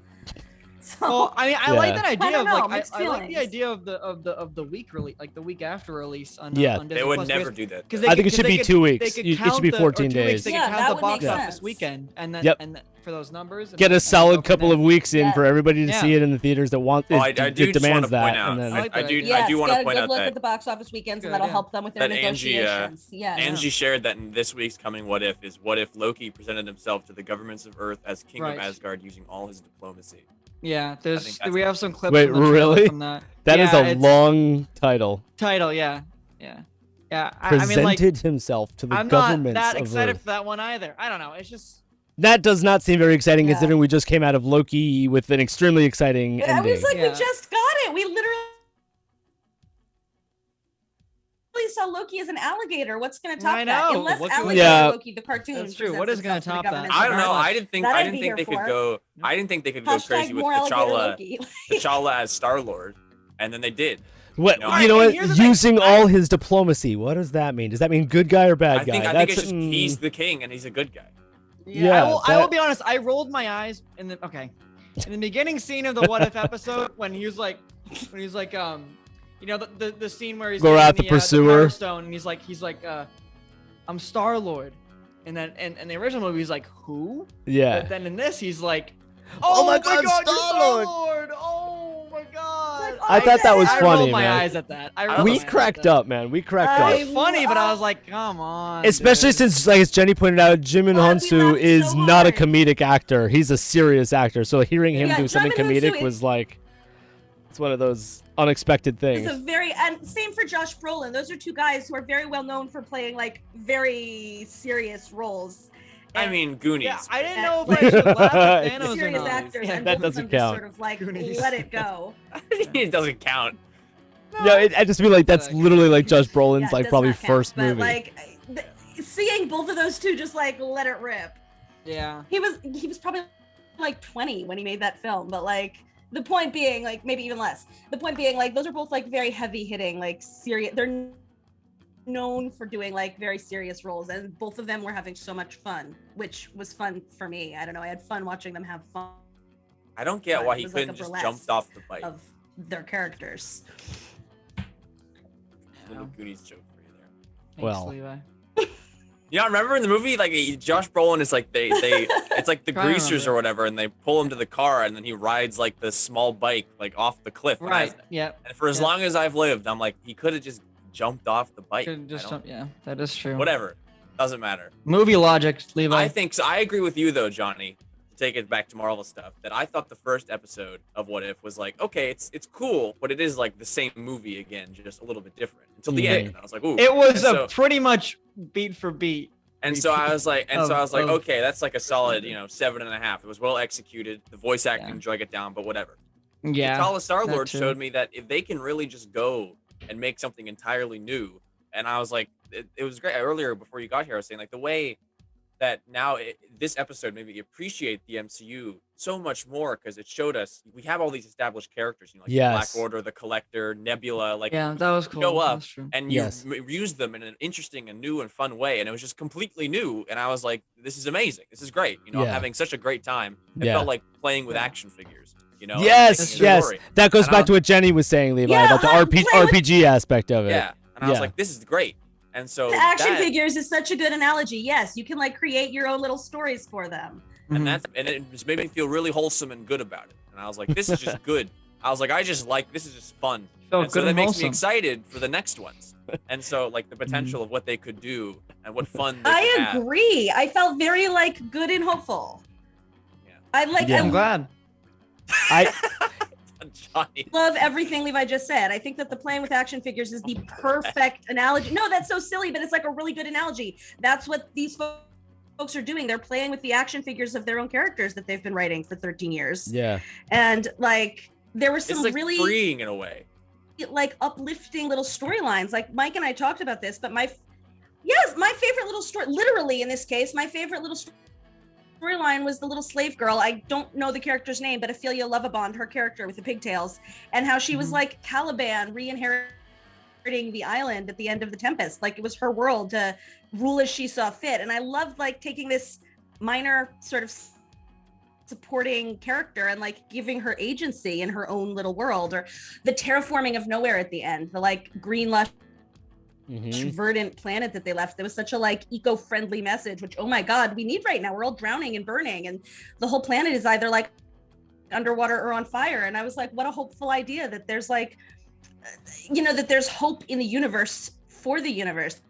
So Well, I mean, I like Yeah. that idea don't of know, like mixed I like the feelings. idea of the week release, like the week after release on Yeah. on They Disney would Plus, never because- do that. because I think it should be 2 weeks. They could It should count be the- or 14 2 weeks, days. They Yeah, could that count the would box make office sense. weekend, and then Yep. for those numbers. Get a solid couple of weeks in Yeah. for everybody to Yeah. see it in the theaters that want Oh, I it, do it just want demands to point that. out. And then, I like I that do. idea. I yes, do want get to a point good out look that at the box office weekends, and Good, that'll yeah. help them with their That Angie, negotiations. Yes. Angie shared that in this week's coming What If is what if Loki presented himself to the governments of Earth as king Right. of Asgard using all his diplomacy. Yeah, think there's that's- we have some clips. Wait, from the trailer really? From that. that is Yeah, a it's- long title. title. Yeah. I mean, Presented like, himself to the I'm not governments that of excited Earth. for that one either. I don't know. It's just That does not seem very exciting, Yeah. considering we just came out of Loki with an extremely exciting I ending. was like, Yeah. we just got it. We literally saw Loki as an alligator. What's going to top I that? know. Unless What could- Alligator Yeah. Loki, the cartoon. That's true. presents What is gonna itself top to the that? governments I of don't know. Earth. I didn't think. That I I'd didn't be think they here could for. go. I didn't think they could go Hashtag crazy with more alligator T'Challa. Loki. T'Challa as Star Lord, and then they did. What No, you know? and What here's the thing, using all his diplomacy? What does that mean? Does that mean good guy or bad I think. guy? I think it's That's just he's the king and he's a good guy. Yeah, I will that- be honest. I rolled my eyes in the in the beginning scene of the What If episode when he was like, you know, the scene where he's Go getting out the pursuer. Power Stone, and he's like, I'm Star Lord, and then in the original movie he's like, who? yeah. But then in this he's like, Oh oh, my my God, God, you're Star-Lord. Star-Lord! Oh my God! It's like, I thought that was I funny, rolled my man. eyes at that. I We rolled We my eyes at cracked that. up, man. We cracked I- up. It was funny, but I was like, come on. Especially dude. since, like as Jenny pointed out, Jimin God, we Hansu laughed is so not a hard. comedic actor. He's a serious actor. So hearing him Yeah, do something Jimin Hansu comedic is- was like, it's It's one of those unexpected It's things. a very, and same for Josh Brolin. Those are two guys who are very well known for playing like very serious roles. I mean, Goonies. Yeah, I didn't And- know if I should laugh at Thanos or serious not. actors, Yeah, and that both of doesn't them just count. sort of like Goonies. let it go. It doesn't count. Yeah, I just feel like that's literally like Josh Brolin's Yeah, it like does probably not count, first but, movie. Like seeing both of those two just like let it rip. Yeah. He was probably like 20 when he made that film, but like the point being, like maybe even less. The point being, like those are both like very heavy hitting, like serious. They're known for doing like very serious roles, and both of them were having so much fun, which was fun for me. I don't know, I had fun watching them have fun I don't get why It he was like couldn't a just burlesque jumped off the bike. of their characters. Little Goonies joke for you there. Thanks, Well. Levi. Yeah, remember in the movie, like Josh Brolin is like they it's like the Trying to greasers remember. or whatever, and they pull him to the car, and then he rides like the small bike like off the cliff. And Right. Yep. And for as Yeah. long as I've lived, I'm like, he could have just jumped off the bike. Could just I don't- jump. Yeah, that is true. Whatever, doesn't matter. Movie logic, Levi. I think so. I agree with you though, Johnny. To take it back to Marvel stuff, that I thought the first episode of What If was like, okay, it's cool, but it is like the same movie again, just a little bit different until the Yeah. end. And I was like, ooh. it was And a pretty much beat for beat. And so I was like, of- okay, that's like a solid, 7.5. It was well executed. The voice acting Yeah. drug it down, but whatever. Yeah. T'Challa Star-Lord that too. showed me that if they can really just go and make something entirely new, and I was like, it was great. Earlier, before you got here, I was saying like the way that now this episode made me appreciate the MCU so much more, because it showed us we have all these established characters, like the Yes. Black Order, the Collector, Nebula, like Yeah, that was cool. Show up That's true. and you Yes. used them in an interesting and new and fun way, and it was just completely new, and I was like, this is amazing, this is great, I'm Yeah. having such a great time. It Yeah. felt like playing with Yeah. action figures, and Yes, making a yes. story. That goes And back I'm- to what Jenny was saying, Levi, Yeah, about the I'm playing with- RPG aspect of it. Yeah, and I was Yeah. like, this is great. And so The action that, figures is such a good analogy. Yes, you can like create your own little stories for them. and Mhm. that's and it just made me feel really wholesome and good about it, and I was like, this is just good. I was like, I just like, this is just fun. Felt And so good that and makes me wholesome. excited for the next ones. And so like the potential of what they could do and what fun they could I have. agree. I felt very like good and hopeful. Yeah. I like. Yeah. I'm glad. I Johnny. love everything Levi just said. I think that the playing with action figures is the perfect analogy. No, that's so silly, but it's like a really good analogy. That's what these folks are doing. They're playing with the action figures of their own characters that they've been writing for 13 years. yeah. And like there were It's some like really freeing in a way. like uplifting little storylines. Like Mike and I talked about this, but my favorite little story, literally in this case, my favorite little storyline was the little slave girl. I don't know the character's name, but Ophelia Lovabond, her character with the pigtails, and how she was Mhm. like Caliban re-inheriting the island at the end of the Tempest. Like it was her world to rule as she saw fit. And I loved like taking this minor sort of supporting character and like giving her agency in her own little world, or the terraforming of nowhere at the end, the like green lush Mhm. verdant planet that they left. There was such a like eco-friendly message, which, oh my God, we need right now. We're all drowning and burning, and the whole planet is either like underwater or on fire. And I was like, what a hopeful idea that there's like, that there's hope in the universe for the universe,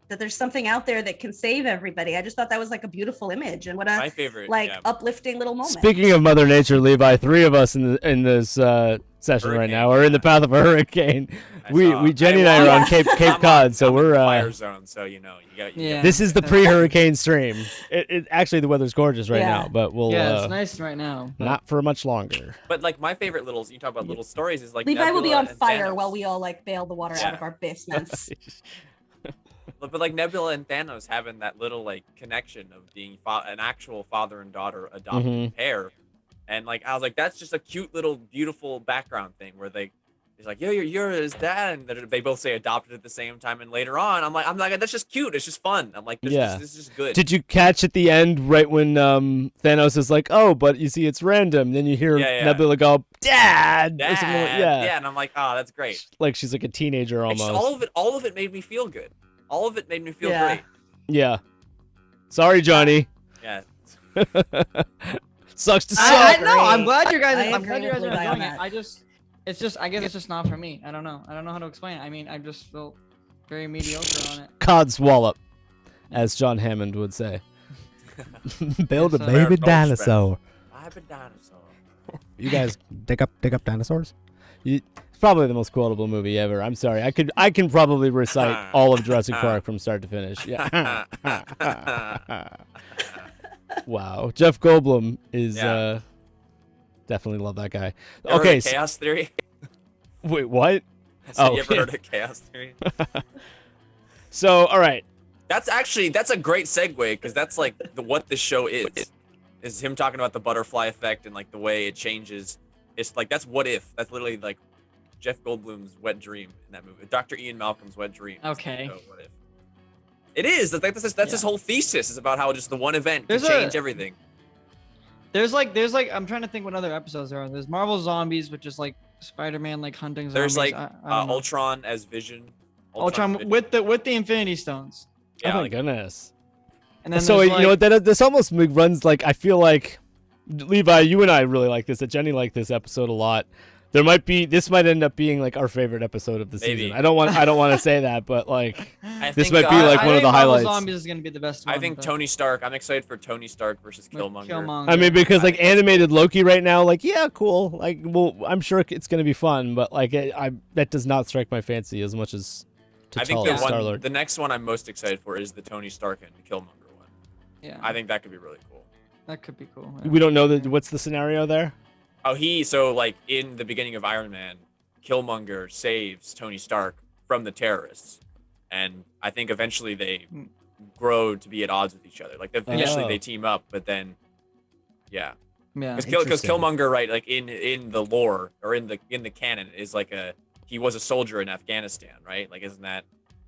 that there's something out there that can save everybody. I just thought that was like a beautiful image, and what a My favorite. like yeah. uplifting little moment. Speaking of Mother Nature, Levi, 3 of us in this session right Hurricane, now are in the yeah. path of a hurricane. I We saw- Jenny and I are well, on Cape I'm Cod, so I'm in we're the fire zone, so you got. Yeah. this is the pre-hurricane stream. It actually the weather's gorgeous right Yeah. now, but we'll Yeah, it's nice right now. but- not for much longer. But like my favorite you talk about little stories is like Levi will be Nebula on and fire Thanos. while we all like bail the water out Yeah. of our basements. But like Nebula and Thanos having that little like connection of being an actual father and daughter adopted Mhm. pair, and like I was like, that's just a cute little beautiful background thing where he's like, yo, you're his dad, and they both say adopted at the same time, and later on I'm like, that's just cute, it's just fun. I'm like, this is just good. Did you catch at the end right when Thanos is like, oh, but you see it's random? Then you hear Yeah. Nebula go, Dad! Or something like- yeah, and I'm like, oh, that's great. Like she's like a teenager It's almost. just, all of it made me feel good. All of it made me feel Yeah. great. Yeah. Sorry, Johnny. Yeah. Sucks to suck. I agree. know. I'm glad you guys. I I'm agree glad you with guys are Levi on enjoying it. that. I guess it's just not for me. I don't know. I don't know how to explain it. I mean, I just feel very mediocre on it. Codswallop, as John Hammond would say. Build a So- baby Don't dinosaur. I have a dinosaur. You guys dig up dinosaurs? It's probably the most quotable movie ever. I'm sorry. I can probably recite all of Jurassic Park from start to finish. Yeah. Wow. Jeff Goldblum is definitely love that guy. You ever Okay. heard of Chaos Theory? Wait, what? You ever heard of Chaos Theory? So, all right. That's a great segue because that's like what the show is him talking about the butterfly effect and like the way it changes. It's like that's What If. That's literally like Jeff Goldblum's wet dream in that movie. Dr. Ian Malcolm's wet dream. Okay. What If. It is. That's his whole thesis is about how just the one event can change everything. There's like I'm trying to think what other episodes there are. There's Marvel Zombies, which is like Spider-Man like hunting zombies. There's like I don't know. Ultron as Vision. Ultron Vision. with the Infinity Stones. Yeah, oh my like, goodness. And then So there's, you know what? This almost runs like I feel like Levi, you and I really like this. That Jenny liked this episode a lot. This might end up being like our favorite episode of the season. I don't want to say that, but like this might be like one of the highlights. Zombies is gonna be the best one. I think Tony Stark. I'm excited for Tony Stark versus Killmonger. I mean, because like animated Loki right now, like yeah, cool. Like, well, I'm sure it's gonna be fun, but like that does not strike my fancy as much as I think T'Challa, Star-Lord. the next one I'm most excited for is the Tony Stark and Killmonger one. Yeah, I think that could be really cool. that could be cool. We don't know what's the scenario there. Oh, so like in the beginning of Iron Man, Killmonger saves Tony Stark from the terrorists, and I think eventually they grow to be at odds with each other. Like initially they team up, but then, yeah, because Killmonger, right, like in the lore or in the canon is like he was a soldier in Afghanistan, right? Like isn't that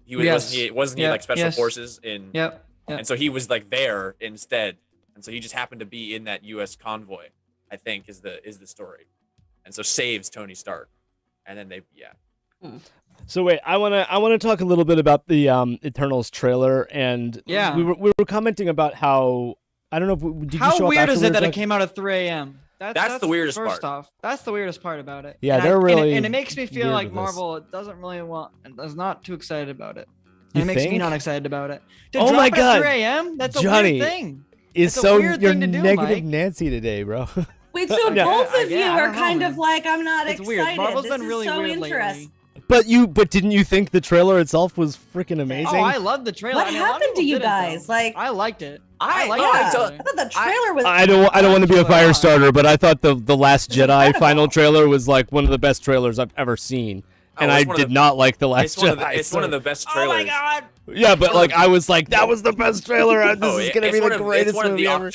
wasn't he like special forces in? Yep. And so he was like there instead, and so he just happened to be in that U.S. convoy. I think is the story, and so saves Tony Stark, and then So wait, I wanna talk a little bit about the Eternals trailer, and we were commenting about how I don't know if did how you show weird up is it that like, it came out at 3 a.m. That's the weirdest first part. off. That's the weirdest part about it. Yeah, and they're really and it makes me feel weird like with Marvel doesn't really is not too excited about it. You And it makes me think? not excited about it. Oh drop my it God, at 3 a.m. That's Johnny, a weird thing. Is It's a so weird you're thing to do, negative Mike. Nancy today, bro. Wait, so Yeah. both of you I are don't know, kind of man. like, I'm not It's excited. weird. Marvel's This been is really so weird interesting. lately. But didn't you think the trailer itself was freaking amazing? Oh, I love the trailer. What I mean, a lot of happened to people you didn't, guys? though. Like, I liked it. I liked yeah, the I trailer. thought the trailer was. I don't want to be a fire starter, but I thought the Last It's Jedi incredible. final trailer was like one of the best trailers I've ever seen. And I did not like the Last Jedi. It's one of the best trailers. Oh my god! Yeah, but like I was like, that was the best trailer. This is gonna be the greatest It's one of movie the ever.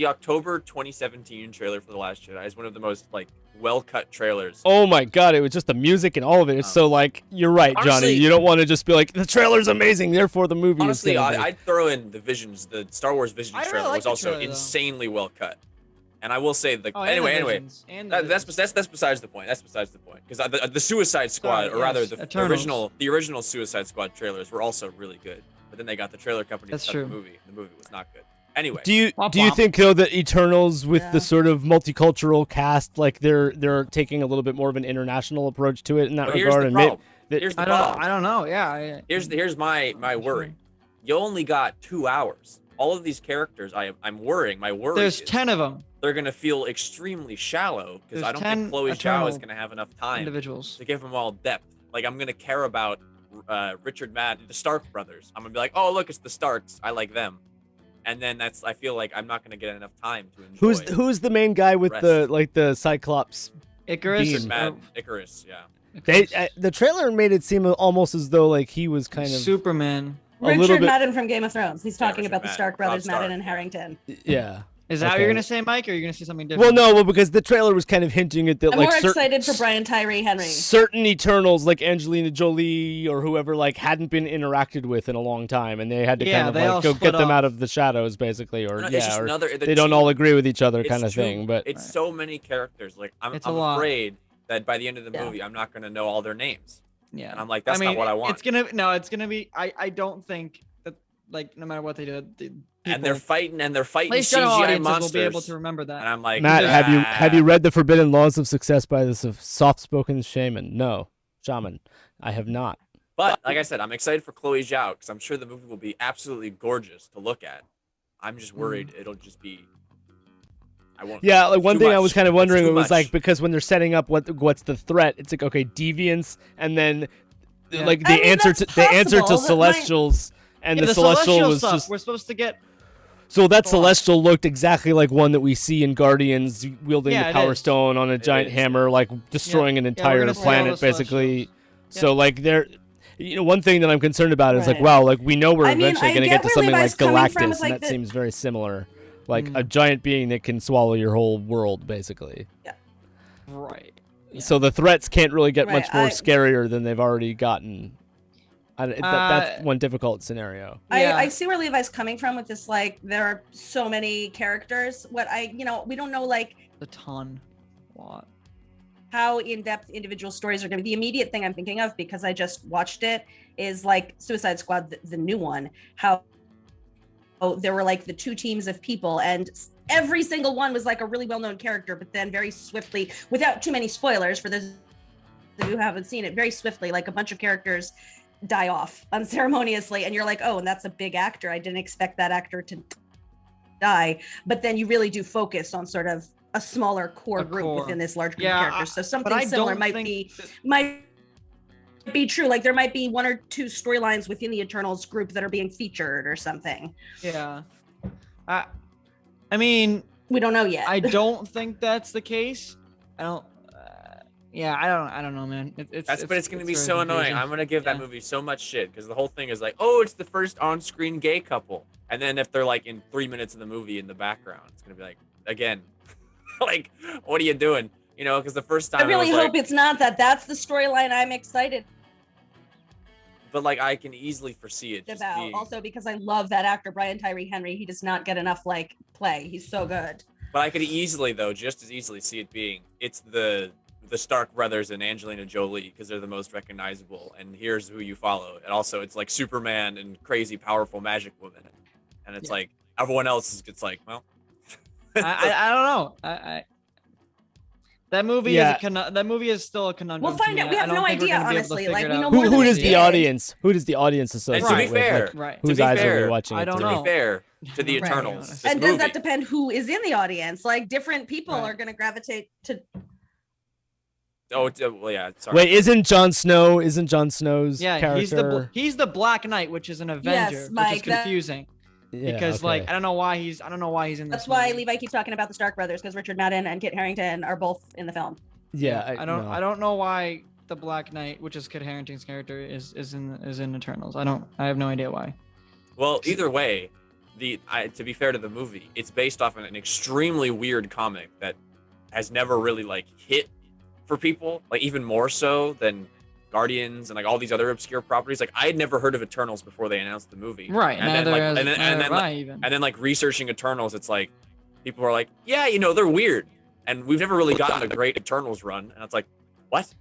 October 2017 trailer for The Last Jedi is one of the most like well-cut trailers. Oh my god, it was just the music and all of it. It's so like you're right, Johnny. Honestly- You don't want to just be like the trailer's amazing, therefore the movie Honestly, is gonna be. I'd throw in the Star Wars Visions I really trailer like was the also trailer, though. insanely well cut. And I will say Oh, anyway, that's besides the point. That's besides the point because the Suicide Squad, Sorry, or rather yes, the Eternals. original Suicide Squad trailers were also really good. But then they got the trailer company That's to cut true. the movie. The movie was not good. Anyway, Do you Womp womp. think though that Eternals with Yeah. the sort of multicultural cast, like they're taking a little bit more of an international approach to it in that but here's regard? the And problem. that- Here's the I problem. don't know. Yeah. Here's my worry. You only got 2 hours. All of these characters, I'm worrying. My worry There's is 10 of them they're gonna feel extremely shallow because There's I don't 10 think Chloe Zhao Eternal is gonna have enough time individuals. to give them all depth. Like I'm gonna care about Richard Madden, the Stark brothers. I'm gonna be like, oh look, it's the Starks. I like them. And then I feel like I'm not gonna get enough time to enjoy. who's the main guy with Rest. the Cyclops? Icarus. Beam. Richard Madden, Icarus, yeah. The trailer made it seem almost as though like he was kind of Superman. a little Richard bit. Madden from Game of Thrones. He's talking Richard about the Madden, Stark brothers, Robb Stark, Madden and yeah. Harrington. Yeah. Is that what Okay. you're gonna say, Mike, or are you gonna say something different? Well, because the trailer was kind of hinting at that I'm like more excited for Brian Tyree Henry. certain Eternals like Angelina Jolie or whoever like hadn't been interacted with in a long time, and they had to Yeah, kind of they all like go split get them off. out of the shadows, basically, or No, it's yeah, just or another. they don't all agree with each other, it's kind of too- thing. But it's so many characters. Like I'm It's a lot. afraid that by the end of the Yeah. movie, I'm not gonna know all their names. Yeah. And I'm like, that's not what I want. It's gonna be. I don't think that like no matter what they do, And they're fighting at least CGI general audiences monsters. will be able to remember And that. I'm like, Matt, have you "Ah." read The Forbidden Laws of Success by the soft-spoken shaman? No, shaman. I have not. But like I said, I'm excited for Chloe Zhao because I'm sure the movie will be absolutely gorgeous to look at. I'm just worried it'll just be. I won't. Yeah, like one Too thing I much. was kind of That's wondering too was much. like because when they're setting up what's the threat, it's like okay, deviants, and then Yeah. like I the mean, answer that's to the answer to possible, but celestials, and Yeah, the celestial was stuff. just We're supposed to get. so that Go on. celestial looked exactly like one that we see in Guardians wielding Yeah, the it Power is. Stone on a giant is. hammer, like destroying an we're entire gonna see all planet, the basically. Celestials. So like they're. One thing that I'm concerned about is like, Right. wow, like we know we're I mean, eventually I going to get get to where something Levi's like coming from Galactus, with, like, and that the- seems very similar, like a giant being that can swallow your whole world, basically. Right. So the threats can't really get Right, much more scarier than they've already gotten. That's one difficult scenario. Yeah. I see where Levi's coming from with this. Like, there are so many characters. We don't know like A ton. A lot. how in-depth individual stories are going to be. The immediate thing I'm thinking of, because I just watched it, is like Suicide Squad, the new one. How there were like the two teams of people, and every single one was like a really well-known character, but then very swiftly, without too many spoilers for those who haven't seen it, very swiftly, like a bunch of characters die off unceremoniously, and you're like, oh, and that's a big actor. I didn't expect that actor to die. But then you really do focus on sort of a smaller core group within this large group of characters. So something similar might be true. Like there might be one or two storylines within the Eternals group that are being featured or something. Yeah. I mean, We don't know yet. I don't think that's the case. I don't. Yeah, I don't know, man. But it's gonna be very so annoying. confusing. I'm gonna give that Yeah. movie so much shit because the whole thing is like, oh, it's the first on-screen gay couple, and then if they're like in 3 minutes of the movie in the background, it's gonna be like, again, like, what are you doing? You know, because the first time I really was hope like, it's not that. That's the storyline I'm excited but like I can easily foresee it just about. being. Also, because I love that actor Brian Tyree Henry. He does not get enough like play. He's so good. But I could easily, though, just as easily see it being it's the Stark brothers and Angelina Jolie because they're the most recognizable, and here's who you follow. And also, it's like Superman and crazy, powerful magic woman, and it's like everyone else is. It's like, well, I don't know. That movie that movie is still a conundrum. We'll find to out. me. We I have don't no think we're idea, gonna be able to honestly. figure Like, it we out. know more Who than does we the did. audience? Who does the audience associate to be with? fair, Like, Right. whose to be eyes are fair, we watching I it don't through? to know. be fair to the Right. Eternals, Honest. this And does that movie- depend who is in the audience? Like different people Right. are going to gravitate to. Oh, well, yeah. Sorry. Wait, isn't Jon Snow's Yeah, character? he's the Black Knight, which is an Avenger, which Mike, is confusing Yeah, because okay. I don't know why he's in this. That's why movie. Levi keeps talking about the Stark brothers, because Richard Madden and Kit Harington are both in the film. Yeah, I don't know why the Black Knight, which is Kit Harington's character, is in Eternals. I have no idea why. Well, either way, to be fair to the movie, it's based off of an extremely weird comic that has never really like hit for people, like even more so than Guardians and like all these other obscure properties. Like I had never heard of Eternals before they announced the movie. Right. And then Neither like researching Eternals, it's like people are like, yeah, they're weird, and we've never really gotten a great Eternals run, and it's like, what?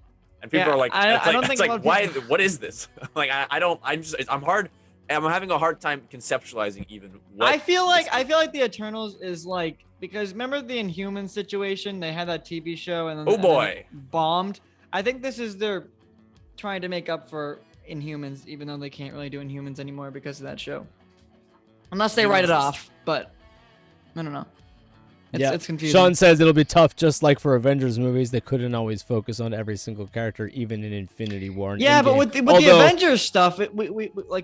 And people Yeah, are like, I don't think a lot of why? people- What is this? Like I'm having a hard time conceptualizing even what. I feel like the Eternals is like, because remember the Inhuman situation? They had that TV show and then Oh, and then boy. it bombed. I think this is their trying to make up for Inhumans, even though they can't really do Inhumans anymore because of that show. Unless they write it off, but I don't know. It's confusing. Sean says it'll be tough, just like for Avengers movies. They couldn't always focus on every single character, even in Infinity War. And Yeah, but Endgame. with the Although, Avengers stuff,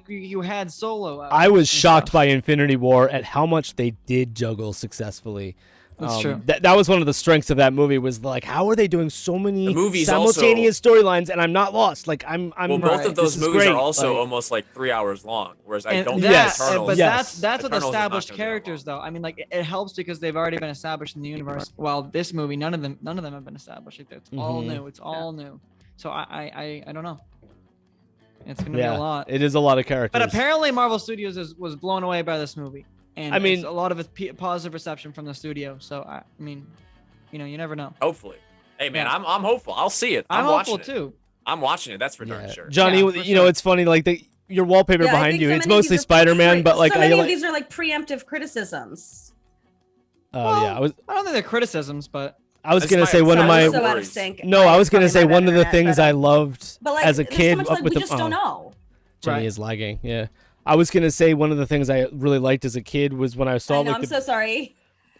you had Solo out. I was and shocked stuff. by Infinity War at how much they did juggle successfully. That's true. That was one of the strengths of that movie, was like, how are they doing so many The movie's simultaneous storylines, and I'm not lost. Like I'm Well, both of this those is movies great. are also Like, almost like 3 hours long, whereas I And don't. that- think Eternals. but Yes. that's with Eternals is not established gonna be that characters, long. though. I mean, like it helps because they've already been established in the universe. While this movie, none of them have been established. Like, it's all Mhm. new. It's all new. So I don't know. It's gonna be yeah, a lot. it is a lot of characters. But apparently, Marvel Studios was blown away by this movie, and I mean- it's a lot of positive reception from the studio. So I mean, you never know. Hopefully, hey man, Yeah. I'm hopeful. I'll see it. I'm watching hopeful it. too. I'm watching it. That's for darn Yeah. sure. Johnny, Yeah, for sure. It's funny, like your wallpaper Yeah, I behind think you. so It's many of mostly these are Spider-Man, but like so I many of like. these are like preemptive criticisms. Well, Yeah, I don't think they're criticisms, but I was That's gonna my- say one of sorry, my. I'm so out of worries. sync. No, I was gonna Probably say my one of the internet, things but, I loved But like, as a there's kid so much, up like, with we the. just don't know. Jenny Right. is lagging. Yeah, I was gonna say one of the things I really liked as a kid was when I saw I know, like I'm the, so sorry.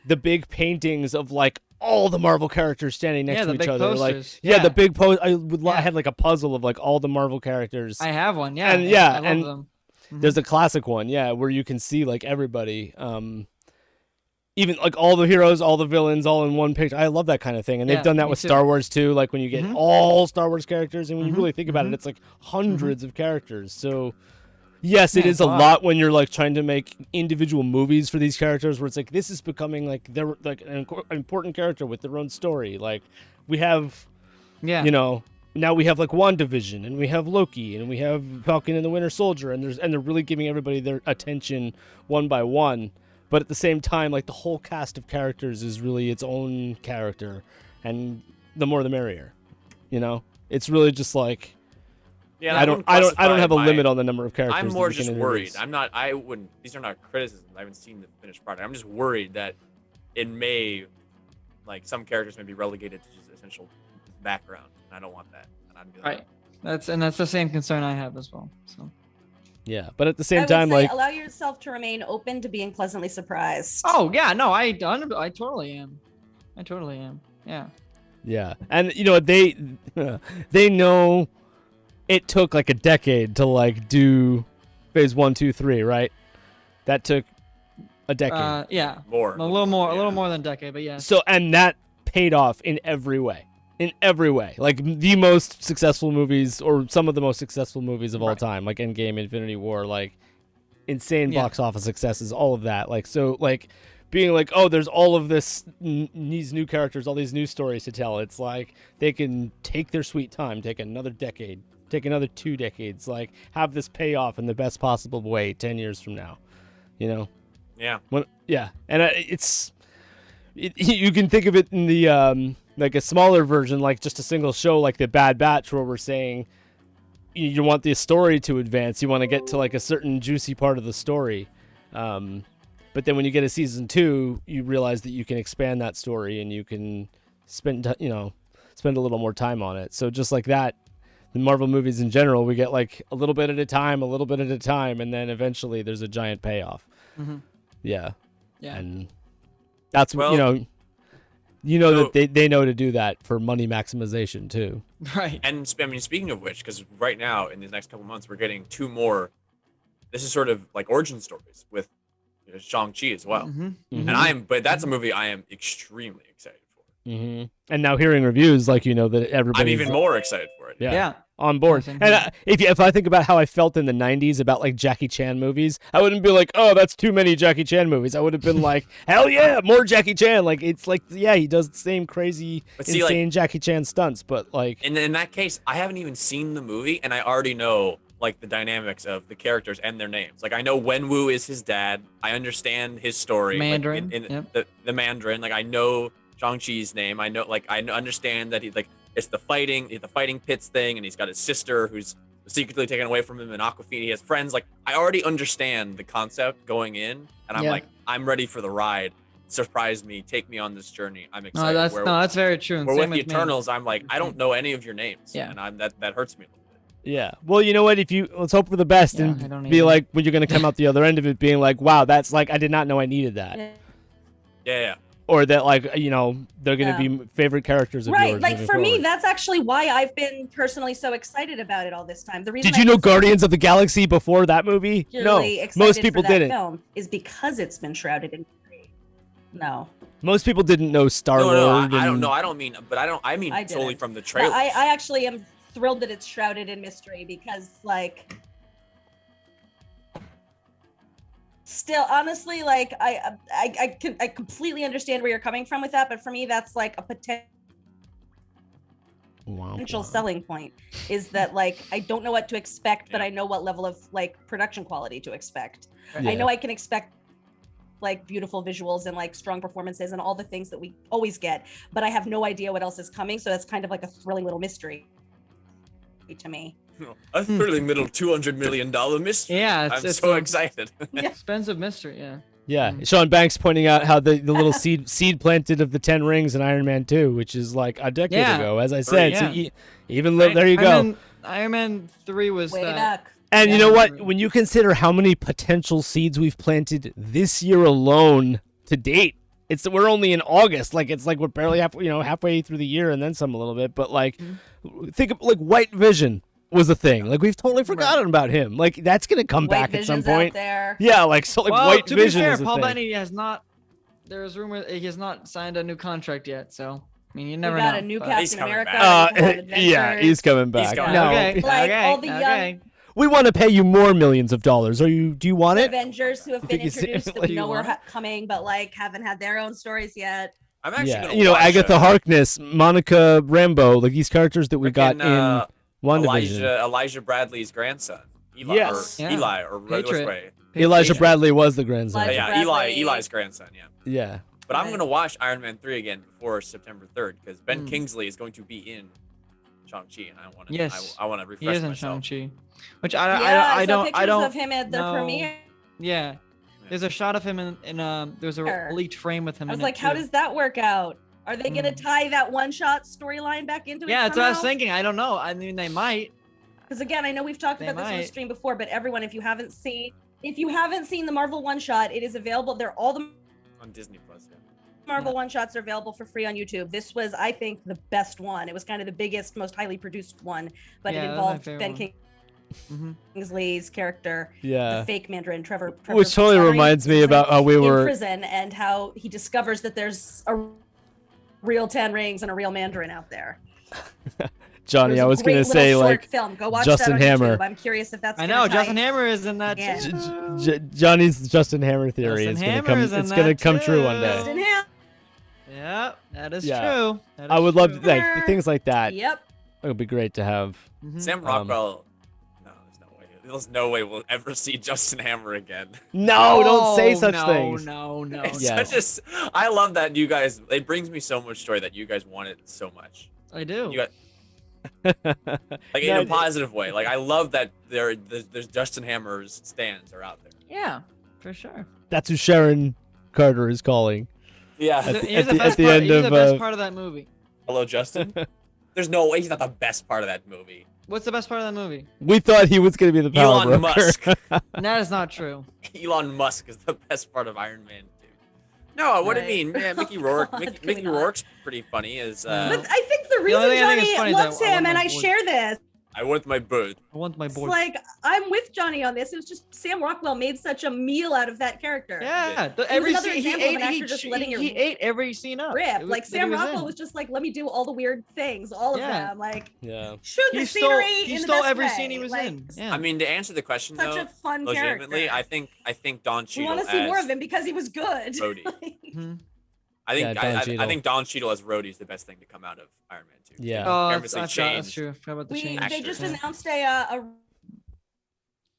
the big paintings of like all the Marvel characters standing next Yeah, to the each big other. posters. Like, Yeah. the big post. I Yeah. had like a puzzle of like all the Marvel characters. I have one. Yeah. And yeah, I love and them. Mhm. there's a classic one, yeah, where you can see like everybody, even like all the heroes, all the villains, all in one picture. I love that kind of thing, and they've Yeah, done that me with too. Star Wars too. Like when you get Mhm. all Star Wars characters, and when you Mhm. really think about it, Mhm. it's like hundreds of characters. So yes, it Yeah, is it's a a lot. lot when you're like trying to make individual movies for these characters, where it's like this is becoming like they're like an important character with their own story. Like we have, Yeah. you know, now we have like WandaVision, and we have Loki, and we have Falcon and the Winter Soldier, and they're really giving everybody their attention one by one. But at the same time, like the whole cast of characters is really its own character, and the more the merrier. You know, it's really just like Yeah, and I don't have a limit on the number of characters. I'm that more we can just worried. introduce. I'm not. I wouldn't. These are not criticisms. I haven't seen the finished product. I'm just worried that it may, like, some characters may be relegated to just essential background, and I don't want that. And I'd be like, Right. That's the same concern I have as well. So. Yeah, but at the I same would time, say like allow yourself to remain open to being pleasantly surprised. Oh yeah, no, I totally am. I totally am. Yeah. yeah, and you know they know it took like a decade to like do phase 1, 2, 3, right? That took a decade. Yeah. more. A little Yeah. more than a decade, but yeah. So and that paid off in every way. In every way, like the most successful movies, or some of the most successful movies of all Right. time, like Endgame, Infinity War, like insane Yeah. box office successes, all of that. Like so, like being like, oh, there's all of this, these new characters, all these new stories to tell. It's like they can take their sweet time, take another decade, take another 2 decades, like have this pay off in the best possible way 10 years from now. You know? Yeah. Yeah, and you can think of it in the like a smaller version, like just a single show, like the Bad Batch, where we're saying you want the story to advance, you want to get to like a certain juicy part of the story, but then when you get a season 2, you realize that you can expand that story and you can spend a little more time on it. So just like that, the Marvel movies in general, we get like a little bit at a time, and then eventually there's a giant payoff. Mhm. Yeah. Yeah. And that's what Well, that so- they know to do that for money maximization too. Right. And I mean, speaking of which, because right now in these next couple months we're getting 2 more. This is sort of like origin stories with Shang-Chi as well. Mhm. Mhm. And but that's a movie I am extremely excited for. Mm-hmm. And now hearing reviews, like that I'm everybody's even more excited for it. yeah, Yeah. on board. Same And here. if I think about how I felt in the '90s about like Jackie Chan movies, I wouldn't be like, oh, that's too many Jackie Chan movies. I would have been like, hell yeah, more Jackie Chan. Like it's like he does the same crazy, But see, like- insane Jackie Chan stunts, but like And in that case, I haven't even seen the movie, and I already know like the dynamics of the characters and their names. Like I know Wenwu is his dad. I understand his story. Mandarin, Like, yep. the Mandarin. Like I know Shang-Chi's name. I know understand that he like it's the fighting pits thing, and he's got his sister who's secretly taken away from him in Aquafina. He has friends. Like I already understand the concept going in, and I'm Yeah. like, I'm ready for the ride. Surprise me, take me on this journey. I'm No, excited. that's very true. And Where same with the me. Eternals, I'm like, I don't know any of your names. Yeah. And that hurts me a little bit. yeah. Well, you know what? Let's hope for the best Yeah, I and don't be either. like when you're gonna come out the other end of it, being like, wow, that's like I did not know I needed that. Yeah. Or that like they're gonna Yeah. be favorite characters of Right, yours. like moving for me, forward. that's actually why I've been personally so excited about it all this time. The reason Did you I've know been so Guardians of the Galaxy before that movie? No, particularly excited most for people that didn't. Film is because it's been shrouded in mystery. No, Most people didn't know Star No, Lord. I don't know. I don't mean, but I mean I solely didn't. from the But trailer. I actually am thrilled that it's shrouded in mystery because, like, still, honestly, like, I completely understand where you're coming from with that, but for me, that's like a potential selling point is that, like, I don't know what to expect, but Yeah. I know what level of like production quality to expect. Yeah. I know I can expect like beautiful visuals and like strong performances and all the things that we always get, but I have no idea what else is coming, so that's kind of like a thrilling little mystery to me. A thrilling little $200 million mystery. Yeah, I'm it's so a- excited. Expensive mystery. Yeah. Yeah, Mhm. Sean Banks pointing out how the little seed planted of the 10 rings in Iron Man 2, which is like a decade Yeah. ago, as I said. Yeah. So even there you go. Iron Man 3 was Way that. back. And you Yeah. know what? When you consider how many potential seeds we've planted this year alone to date, we're only in August. Like it's like we're barely halfway through the year and then some a little bit. But like, think of like White Vision was a thing. Like we've totally forgotten about him. Like that's gonna come back at some point. Out there. Yeah, like so like Well, White to Vision be fair, is a Paul thing. Bettany has not. There's rumor he has not signed a new contract yet. So I mean, you never We got know. a new but- He's Captain coming America. back. a new Captain Yeah, Adventures. he's coming back. coming No, back. Okay. Like, okay. all the young- okay. we want to pay you more millions of dollars. Do you want The it? Avengers who have You been think he's- introduced that like, we you know want are it? coming, but like haven't had their own stories yet. I'm actually Yeah, gonna watch, Agatha Harkness, Monica Rambeau, like these characters that we got frickin', in WandaVision. Elijah Bradley's grandson. Eli, Yes. or Yeah. Eli, or which Patriot. way? Elijah Patriot. Bradley was the grandson. Elijah Yeah, Bradley. Eli's grandson. Yeah. Yeah. But I'm Right. gonna watch Iron Man 3 again before September 3rd because Ben Mm. Kingsley is going to be in Shang-Chi, and I want to. Yes. I want to He refresh is in myself. Shang-Chi, which Yeah, I I saw don't pictures of him at the know. premiere. Yeah, there's a shot of him in there's a Sure. leaked frame with him. I was in like, it how too. does that work out? Are they gonna Mm. tie that one-shot storyline back into it? Yeah, that's what I was thinking. I don't know. I mean, they might. Because again, I know we've talked They about this on the might. stream before, but everyone, if you haven't seen the Marvel one-shot, it is available. They're all the On Disney Plus. Yeah. Marvel one-shots are available for free on YouTube. This was, I think, the best one. It was kind of the biggest, most highly produced one, but Yeah, it that was my involved favorite Ben one. Mm-hmm. Kingsley's character, Yeah. the fake Mandarin, Trevor Which totally Sorry, reminds me about how we in were. prison and how he discovers that there's a real 10 rings and a real Mandarin out there. Johnny, There's I a was great gonna little say short like film. Go watch Justin that on Hammer. YouTube. I'm curious if that's I gonna know tie- Justin Hammer is in that Yeah. too. Johnny's Justin Hammer theory Justin is gonna Hammer come. is in It's gonna that come true one too. day. Justin Hammer. Yeah, that is Yeah. true. That I is would love true. like things like that. Yep. It would be great to have. Mhm. Sam Rockwell. No, there's no way. There's no way we'll ever see Justin Hammer again. No, don't say Oh, such no, things. No, no, It's Yes. such a, I love that you guys. It brings me so much joy that you guys want it so much. I do. You got like in No, a positive way. Like I love that there's Justin Hammer's stands are out there. Yeah, for sure. That's who Sharon Carter is calling. Yeah. At the- He's at the- best at the part- end he's the of, best part of that movie. Hello, Justin. There's no way he's not the best part of that movie. What's the best part of that movie? We thought he was gonna be the power Elon broker. Musk. That is not true. Elon Musk is the best part of Iron Man 2. No, what do you Right. mean? Yeah, Mickey Rourke. God, Mickey, can we Mickey not? Rourke's pretty funny. Is But I think the reason only thing I think is Johnny funny is that loves I want him, and my I board. share this, I want my bird. I want my it's board. like I'm with Johnny on this. It was just Sam Rockwell made such a meal out of that character. Yeah, was every another scene he example of ate, an actor just letting he it ate every scene up. Rip. It was- Like that Sam he Rockwell in. was just like, let me do all the weird things, all of Yeah. them. Like Yeah. shoot He the stole, scenery he in the stole best every way. scene he was Like, in. Yeah. I mean, to answer the question Such though, a fun legitimately, character. I think Don We Cheadle want to see as more of him because he was good. Rhodey. Mhm. I think Yeah, Don I Cheadle. think Don Cheadle as Rhodey is the best thing to come out of Iron Man 2. Yeah. Oh, Obviously that's changed. true. I forgot about the They change. just Actor. announced a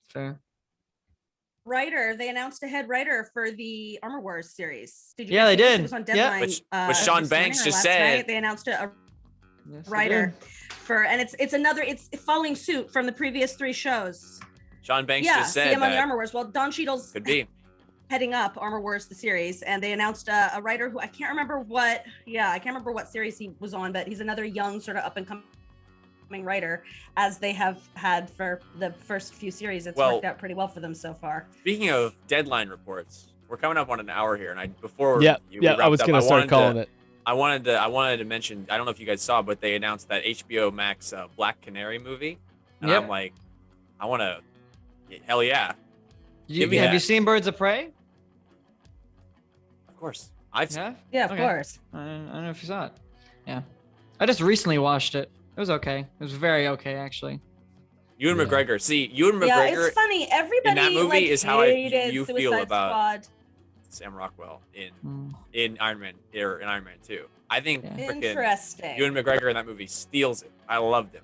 Fair. writer. They announced a head writer for the Armor Wars series. Did you Yeah, guys they see this? did. It was on Yeah. Deadline. Which this Sean morning Banks or just last said. night. They announced a Yes, they writer did. for, and it's following suit from the previous 3 shows. Sean Banks Yeah, just see said him on the that Armor Wars. Well, Don Cheadle's could be. heading up Armor Wars the series, and they announced a writer who I can't remember what. Yeah, I can't remember what series he was on, but he's another young sort of up and coming writer, as they have had for the first few series. It's Well- worked out pretty well for them so far. Speaking of deadline reports, we're coming up on an hour here, and before Yeah. we Yeah. I wrapped was up, gonna start wanted calling to, it. I wanted to mention. I don't know if you guys saw, but they announced that HBO Max Black Canary movie, and Yep. I'm like, I want to. Hell yeah, Have me you that. seen Birds of Prey? of course. I've Yeah. Yeah, of Okay. course. I don't know if you saw it. Yeah. I just recently watched it. It was okay. It was very okay, actually. Ewan Yeah. McGregor. See, Ewan Yeah, McGregor, it's funny. Everybody movie like, is how hated you feel Suicide about Squad. Sam Rockwell in Mm. Iron Man or in Iron Man 2. I think Yeah. freaking Interesting. Ewan McGregor in that movie steals it. I loved him.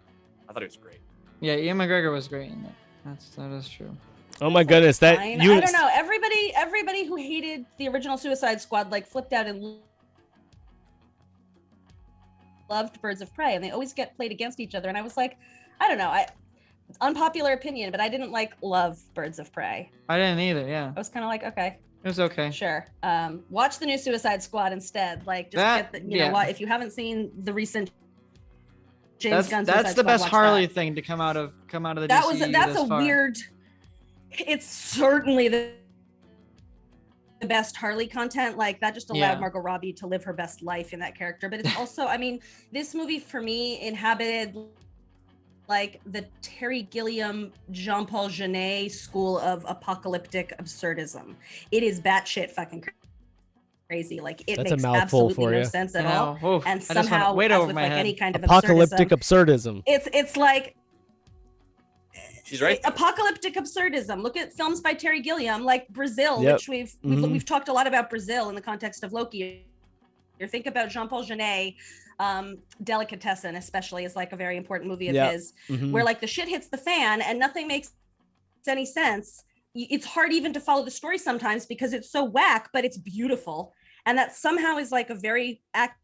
I thought it was great. Yeah, Ian McGregor was great in it. That is true. Oh my goodness, that Fine. you. I don't know. Everybody who hated the original Suicide Squad like flipped out and loved Birds of Prey, and they always get played against each other. And I was like, I don't know. Unpopular opinion, but I didn't love Birds of Prey. I didn't either. Yeah, I was kind of like, okay, it was okay. sure. Watch the new Suicide Squad instead. Like, just That- get the, you yeah. know what? If you haven't seen the recent James Gunn That's Suicide the Squad, best watch Harley that. thing to come out of the That's DCU a thus far. weird. It's certainly the best Harley content, like that just allowed Yeah. Margot Robbie to live her best life in that character. But it's also, I mean, this movie for me inhabited like the Terry Gilliam, Jean-Paul Jeunet school of apocalyptic absurdism. It is batshit fucking crazy. Like it That's a makes mouthful absolutely for no you. sense at I all. know. Oof, And I just went somehow, way as over with my like head. any kind of Apocalyptic absurdism, absurdism. it's like She's right. apocalyptic absurdism. Look at films by Terry Gilliam, like Brazil, Yep. which we've Mhm. we've talked a lot about Brazil in the context of Loki. You think about Jean-Paul Jeunet, Delicatessen especially is like a very important movie of Yeah. his, Mhm. where like the shit hits the fan and nothing makes any sense. It's hard even to follow the story sometimes because it's so whack, but it's beautiful, and that somehow is like a very accurate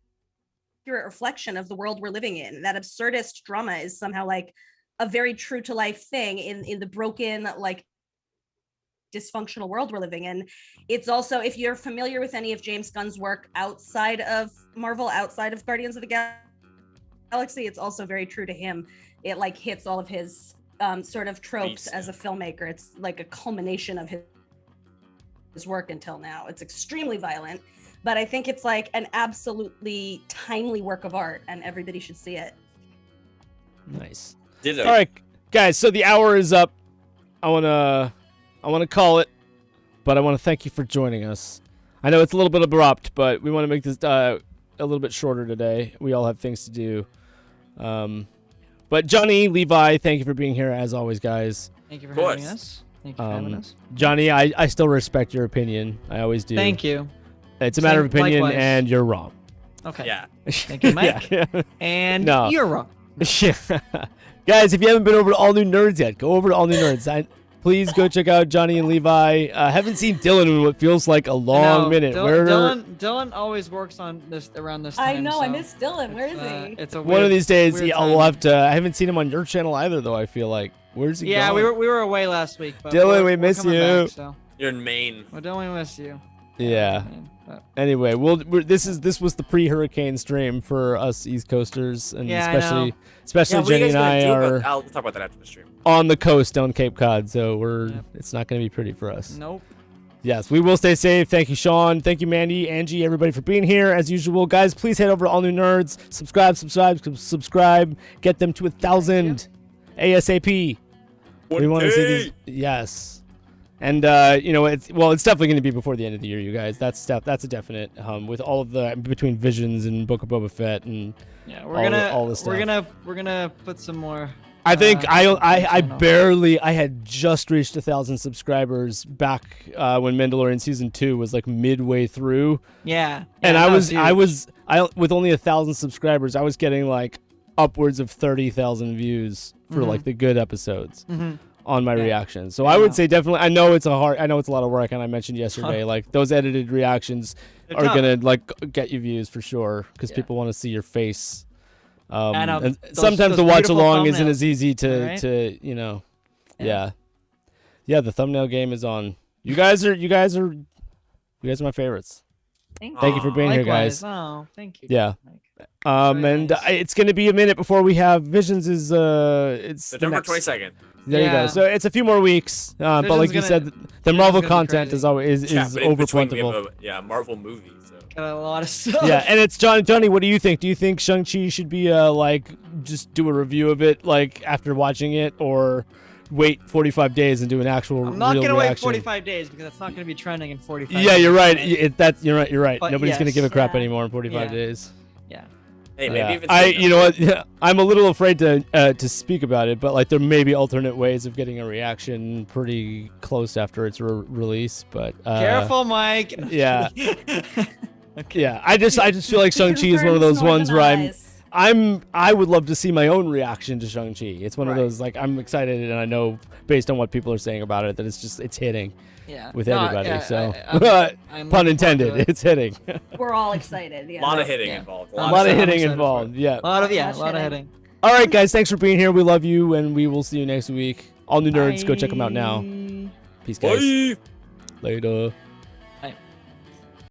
reflection of the world we're living in. That absurdist drama is somehow like a very true to life thing in the broken, like dysfunctional world we're living in. It's also, if you're familiar with any of James Gunn's work outside of Marvel, outside of Guardians of the Galaxy, it's also very true to him. It like hits all of his sort of tropes as a filmmaker. It's like a culmination of his work until now. It's extremely violent, but I think it's like an absolutely timely work of art, and everybody should see it. Nice. Ditto. All right, guys. So the hour is up. I wanna call it, but I want to thank you for joining us. I know it's a little bit abrupt, but we want to make this a little bit shorter today. We all have things to do. But Johnny, Levi, thank you for being here as always, guys. Thank you for Of course. having us. Thank you for having us. Johnny, I still respect your opinion. I always do. Thank you. It's a matter of opinion, Likewise. and you're wrong. Okay. Yeah. Thank you, Mike. Yeah. And No. you're wrong. Guys, if you haven't been over to All New Nerds yet, go over to All New Nerds. Please go check out Johnny and Levi. Haven't seen Dylan in what feels like a long No, minute. Dylan always works on this around this time. I know, I so miss Dylan. Where is he? It's a One of weird- these days, weird yeah, I'll time. have to. I haven't seen him on your channel either, though. I feel like, where's he? Yeah, going? we were away last week. But Dylan, we're we miss coming you. Back, so. You're in Maine. We don't miss you. Yeah. But- Anyway, this was the pre-hurricane stream for us East Coasters, and Yeah, I know. Yeah, especially what are you Jenny guys and gonna I do are about, we'll talk about that after the stream. on the coast on Cape Cod, so Yep. it's not going to be pretty for us. Nope. Yes, we will stay safe. Thank you, Sean. Thank you, Mandy, Angie, everybody for being here as usual. Guys, please head over to All New Nerds. Subscribe. Get them to 1,000 ASAP. We want to see these. Yes. And it's definitely going to be before the end of the year, you guys. That's a definite. With all of the between Visions and Book of Boba Fett and Yeah, all the stuff. we're gonna put some more. I think I channel. I had just reached 1,000 subscribers back when Mandalorian season 2 was like midway through, Yeah. and that I was huge. with only 1,000 subscribers, I was getting like upwards of 30,000 views for like the good episodes on my reactions. So I would say definitely. I know it's a lot of work, and I mentioned yesterday like those edited reactions They're are tough. gonna like get you views for sure because Yeah. people want to see your face. I know. And Those- sometimes those the watch beautiful along isn't thumbnails, as easy right? to Yeah. yeah. The thumbnail game is on. You guys are my favorites. Thank Thank you for being here, Likewise. guys. Oh, thank you. Yeah. Mike. And nice. it's gonna be a minute before we have Visions. It's the September next- 22nd. There you Yeah. go. So it's a few more weeks. But Vision's like you gonna- said, the Vision's Marvel gonna be content crazy. is always Yeah, is but in over between we have plentiful. a Marvel movie. So. Got a lot of stuff. Yeah, and it's Johnny. What do you think? Do you think Shang-Chi should be like just do a review of it like after watching it, or wait 45 days and do an actual I'm not real gonna wait reaction? 45 days because that's not gonna be trending in 45. Yeah, you're right. days. You're right. You're right. But Nobody's gonna yes. give a crap Yeah. anymore in 45 Yeah. days. Yeah. Hey, maybe if it's You know what? Yeah, I'm a little afraid to speak about it, but like there may be alternate ways of getting a reaction pretty close after its release. But Careful, Mike. Yeah. Okay. Yeah, I just feel like Shang-Chi is one of those ones where I would love to see my own reaction to Shang-Chi. It's one of Right. those like I'm excited and I know based on what people are saying about it that it's hitting Yeah. with No, everybody. yeah, so I'm pun looking forward to intended, it. it's hitting. We're all excited. Yeah. A lot of hitting Yeah. involved. A lot of I'm hitting excited for involved. Yeah. A lot of Much a lot of hitting. hitting. All right, guys. Thanks for being here. We love you, and we will see you next week. All New Nerds. Go check them out now. Bye. Peace, guys. Bye. Later.